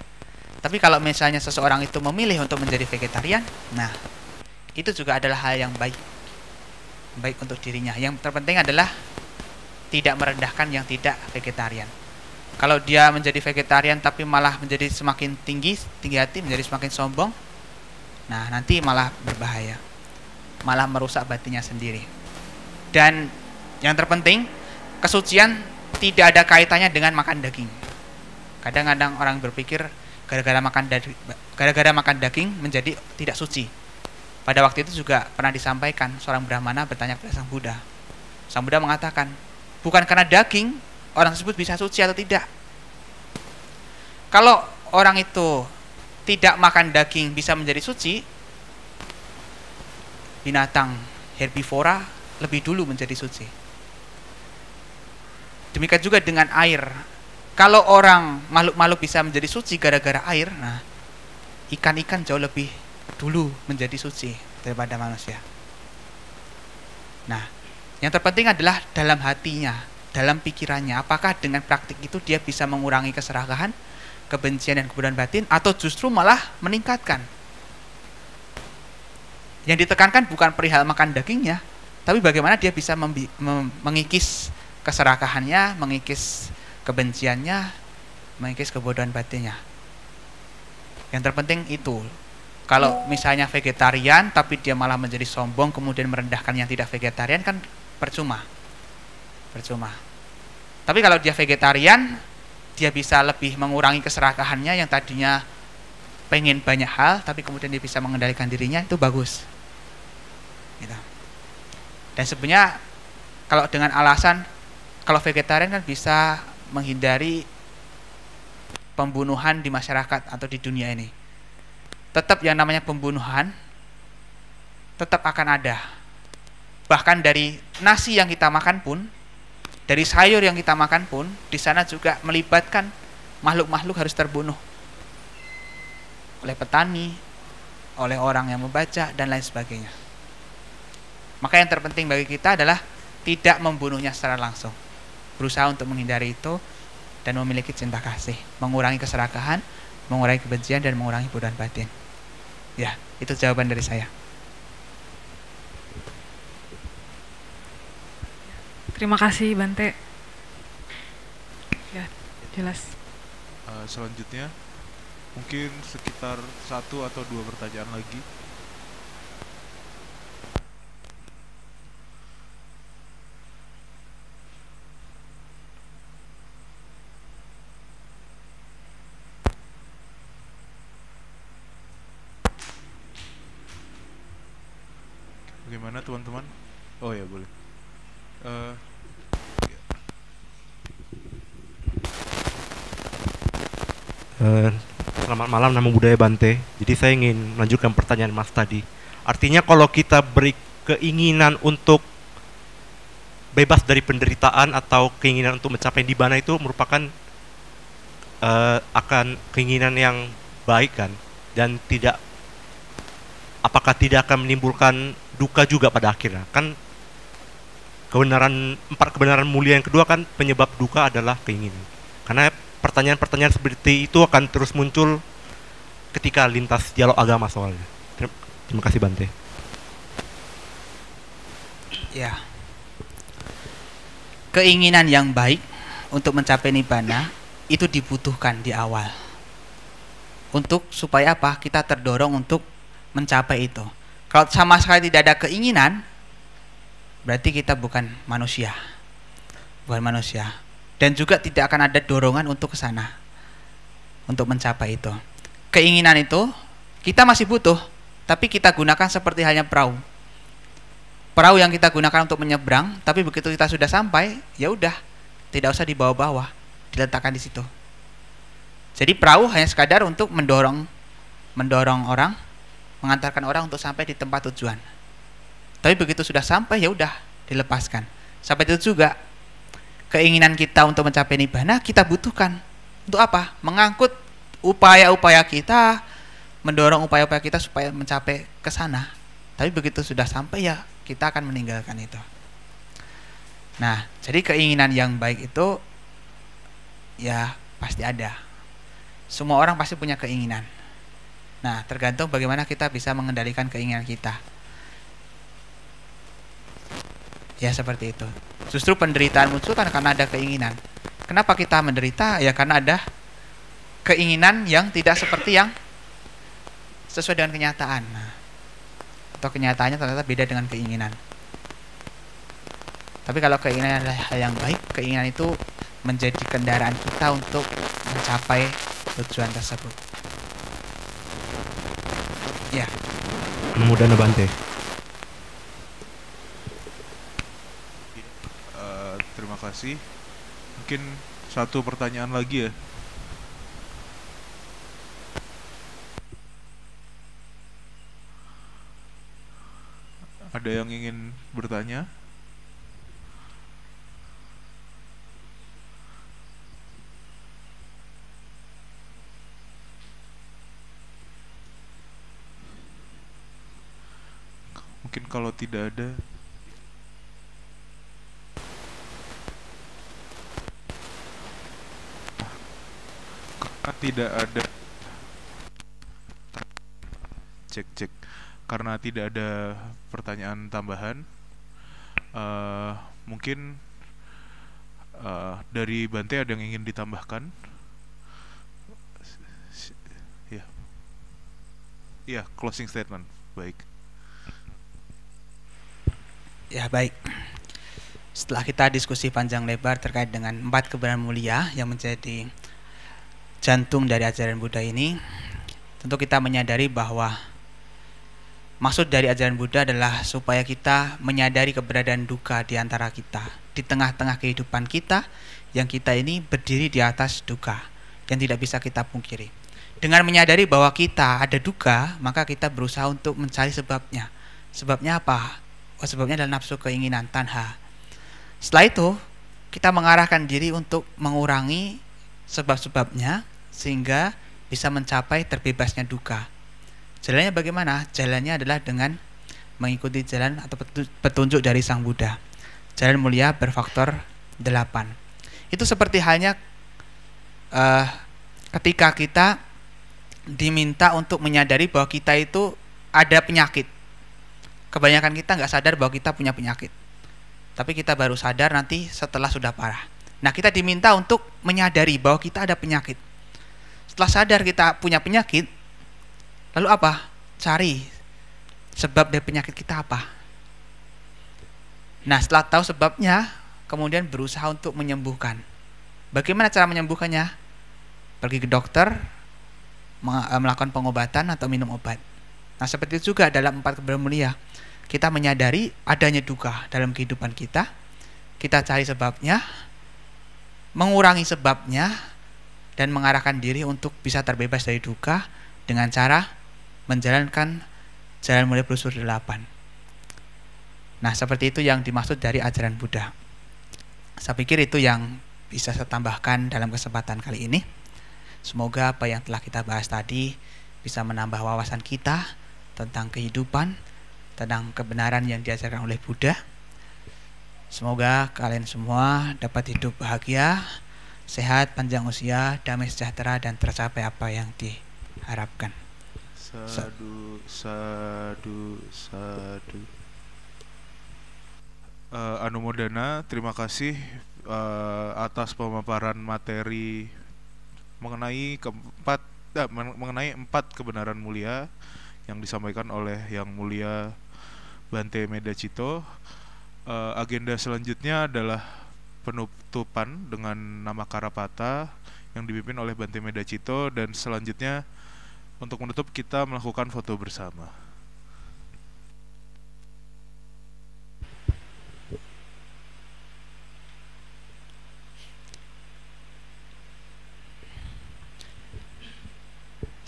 Tapi kalau misalnya seseorang itu memilih untuk menjadi vegetarian, nah itu juga adalah hal yang baik untuk dirinya. Yang terpenting adalah tidak merendahkan yang tidak vegetarian. Kalau dia menjadi vegetarian tapi malah menjadi semakin tinggi hati, menjadi semakin sombong, nah nanti malah berbahaya, malah merusak batinnya sendiri. Dan yang terpenting, kesucian tidak ada kaitannya dengan makan daging. Kadang-kadang orang berpikir gara-gara makan daging menjadi tidak suci. Pada waktu itu juga pernah disampaikan, seorang Brahmana bertanya kepada Sang Buddha. Sang Buddha mengatakan, bukan karena daging orang tersebut bisa suci atau tidak. Kalau orang itu tidak makan daging bisa menjadi suci, binatang herbivora lebih dulu menjadi suci. Demikian juga dengan air. Kalau makhluk-makhluk bisa menjadi suci gara-gara air, nah ikan-ikan jauh lebih dulu menjadi suci daripada manusia. Nah, yang terpenting adalah dalam hatinya, dalam pikirannya, apakah dengan praktik itu dia bisa mengurangi keserakahan, kebencian dan kebodohan batin, atau justru malah meningkatkan. Yang ditekankan bukan perihal makan dagingnya, tapi bagaimana dia bisa mengikis keserakahannya, mengikis kebenciannya, mengikis kebodohan batinnya. Yang terpenting itu. Kalau misalnya vegetarian tapi dia malah menjadi sombong kemudian merendahkan yang tidak vegetarian, kan percuma. Tapi kalau dia vegetarian, dia bisa lebih mengurangi keserakahannya yang tadinya pengen banyak hal tapi kemudian dia bisa mengendalikan dirinya, itu bagus. Gitu. Dan sebenarnya kalau dengan alasan kalau vegetarian kan bisa menghindari pembunuhan di masyarakat atau di dunia ini. Tetap yang namanya pembunuhan tetap akan ada. Bahkan dari nasi yang kita makan pun, dari sayur yang kita makan pun, di sana juga melibatkan makhluk-makhluk harus terbunuh oleh petani, oleh orang yang membaca dan lain sebagainya. Maka yang terpenting bagi kita adalah tidak membunuhnya secara langsung. Berusaha untuk menghindari itu dan memiliki cinta kasih, mengurangi keserakahan, mengurangi kebencian dan mengurangi kebodohan batin. Ya, itu jawaban dari saya. Terima kasih Bante. Ya, jelas. Selanjutnya mungkin sekitar 1 atau 2 pertanyaan lagi. bagaimana teman-teman? Oh ya boleh. Eh, Eh, Selamat malam, nama budaya Bante. Jadi saya ingin melanjutkan pertanyaan Mas tadi. Artinya kalau kita beri keinginan untuk bebas dari penderitaan atau keinginan untuk mencapai nibbana itu merupakan akan keinginan yang baik kan, dan apakah tidak akan menimbulkan duka juga pada akhirnya kan? Empat kebenaran mulia yang kedua kan penyebab duka adalah keinginan. Karena pertanyaan-pertanyaan seperti itu akan terus muncul ketika lintas dialog agama soalnya. Terima kasih Bante. Ya. Keinginan yang baik untuk mencapai nibbana itu dibutuhkan di awal. Untuk supaya apa? Kita terdorong untuk mencapai itu. Kalau sama sekali tidak ada keinginan, berarti kita bukan manusia. Bukan manusia. Dan juga tidak akan ada dorongan untuk ke sana. Untuk mencapai itu. Keinginan itu kita masih butuh, tapi kita gunakan seperti halnya perahu. Perahu yang kita gunakan untuk menyeberang, tapi begitu kita sudah sampai, ya udah, tidak usah dibawa-bawa, diletakkan di situ. Jadi perahu hanya sekadar untuk mendorong orang, mengantarkan orang untuk sampai di tempat tujuan. Tapi begitu sudah sampai, ya udah, dilepaskan. Sampai itu juga keinginan kita untuk mencapai nibbana kita butuhkan. Untuk apa? Mengangkut upaya-upaya kita, mendorong upaya-upaya kita supaya mencapai ke sana. Tapi begitu sudah sampai, ya kita akan meninggalkan itu. Nah, jadi keinginan yang baik itu ya pasti ada. Semua orang pasti punya keinginan. Nah, tergantung bagaimana kita bisa mengendalikan keinginan kita. Ya seperti itu. Justru penderitaan muncul kan karena ada keinginan. Kenapa kita menderita? Ya karena ada keinginan yang tidak seperti yang sesuai dengan kenyataan. Nah, atau kenyataannya ternyata beda dengan keinginan. Tapi kalau keinginan adalah hal yang baik, keinginan itu menjadi kendaraan kita untuk mencapai tujuan tersebut. Ya. Mudah Bante. Terima kasih. Mungkin satu pertanyaan lagi ya. Ada yang ingin bertanya? Mungkin kalau tidak ada, karena tidak ada, cek. Karena tidak ada pertanyaan tambahan, mungkin dari Bante ada yang ingin ditambahkan? Ya, ya, closing statement. Baik. Ya baik. Setelah kita diskusi panjang lebar terkait dengan 4 kebenaran mulia yang menjadi jantung dari ajaran Buddha ini, tentu kita menyadari bahwa maksud dari ajaran Buddha adalah supaya kita menyadari keberadaan duka di antara kita, di tengah-tengah kehidupan kita, yang kita ini berdiri di atas duka yang tidak bisa kita pungkiri. Dengan menyadari bahwa kita ada duka, maka kita berusaha untuk mencari sebabnya. Sebabnya apa? Sebabnya adalah nafsu, keinginan, tanha. Setelah itu, kita mengarahkan diri untuk mengurangi sebab-sebabnya sehingga bisa mencapai terbebasnya duka. Jalannya bagaimana? Jalannya adalah dengan mengikuti jalan atau petunjuk dari Sang Buddha. Jalan mulia berfaktor 8. Itu seperti halnya ketika kita diminta untuk menyadari bahwa kita itu ada penyakit. Kebanyakan kita nggak sadar bahwa kita punya penyakit, tapi kita baru sadar nanti setelah sudah parah. Nah, kita diminta untuk menyadari bahwa kita ada penyakit. Setelah sadar kita punya penyakit, lalu apa? Cari sebab dari penyakit kita apa. Nah, setelah tahu sebabnya, kemudian berusaha untuk menyembuhkan. Bagaimana cara menyembuhkannya? Pergi ke dokter, melakukan pengobatan atau minum obat. Nah, seperti itu juga dalam 4 kebenaran mulia. kita menyadari adanya duka dalam kehidupan kita cari sebabnya, mengurangi sebabnya, dan mengarahkan diri untuk bisa terbebas dari duka dengan cara menjalankan jalan mulia brosur 8. Nah, seperti itu yang dimaksud dari ajaran Buddha. Saya pikir itu yang bisa saya tambahkan dalam kesempatan kali ini. Semoga apa yang telah kita bahas tadi bisa menambah wawasan kita tentang kehidupan, tentang kebenaran yang diajarkan oleh Buddha. Semoga kalian semua dapat hidup bahagia, sehat, panjang usia, damai sejahtera, dan tercapai apa yang diharapkan. Sadu, sadu, sadu. Anumodana, terima kasih atas pemaparan materi mengenai mengenai 4 kebenaran mulia yang disampaikan oleh Yang Mulia Bante Medacito. Agenda selanjutnya adalah penutupan dengan nama Karapata yang dipimpin oleh Bante Medacito, dan selanjutnya untuk menutup kita melakukan foto bersama.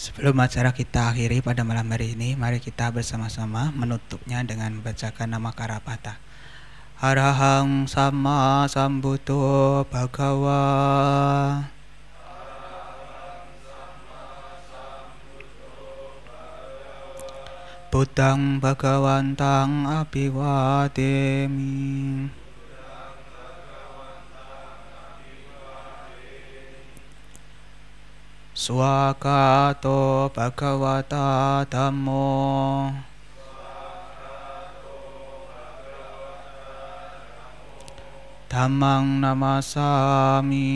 Sebelum acara kita akhiri pada malam hari ini, mari kita bersama-sama menutupnya dengan membacakan nama Karapata. Arahang sama sambuddho bhagawa. Buddhang bhagawantang abhiwademi. Swakato bhagavata dhammo. Dhammang namasami.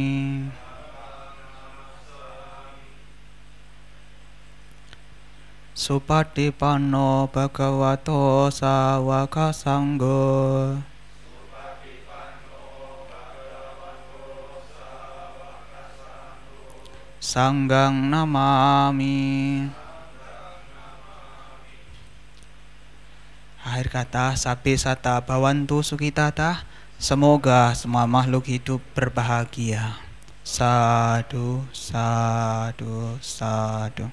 Supatipanno bhagavato sawaka sanggo. Sanggang namami. Akhir kata, sabi sata bhavantu sukitata. Semoga semua makhluk hidup berbahagia. Sadu, sadu, sadu.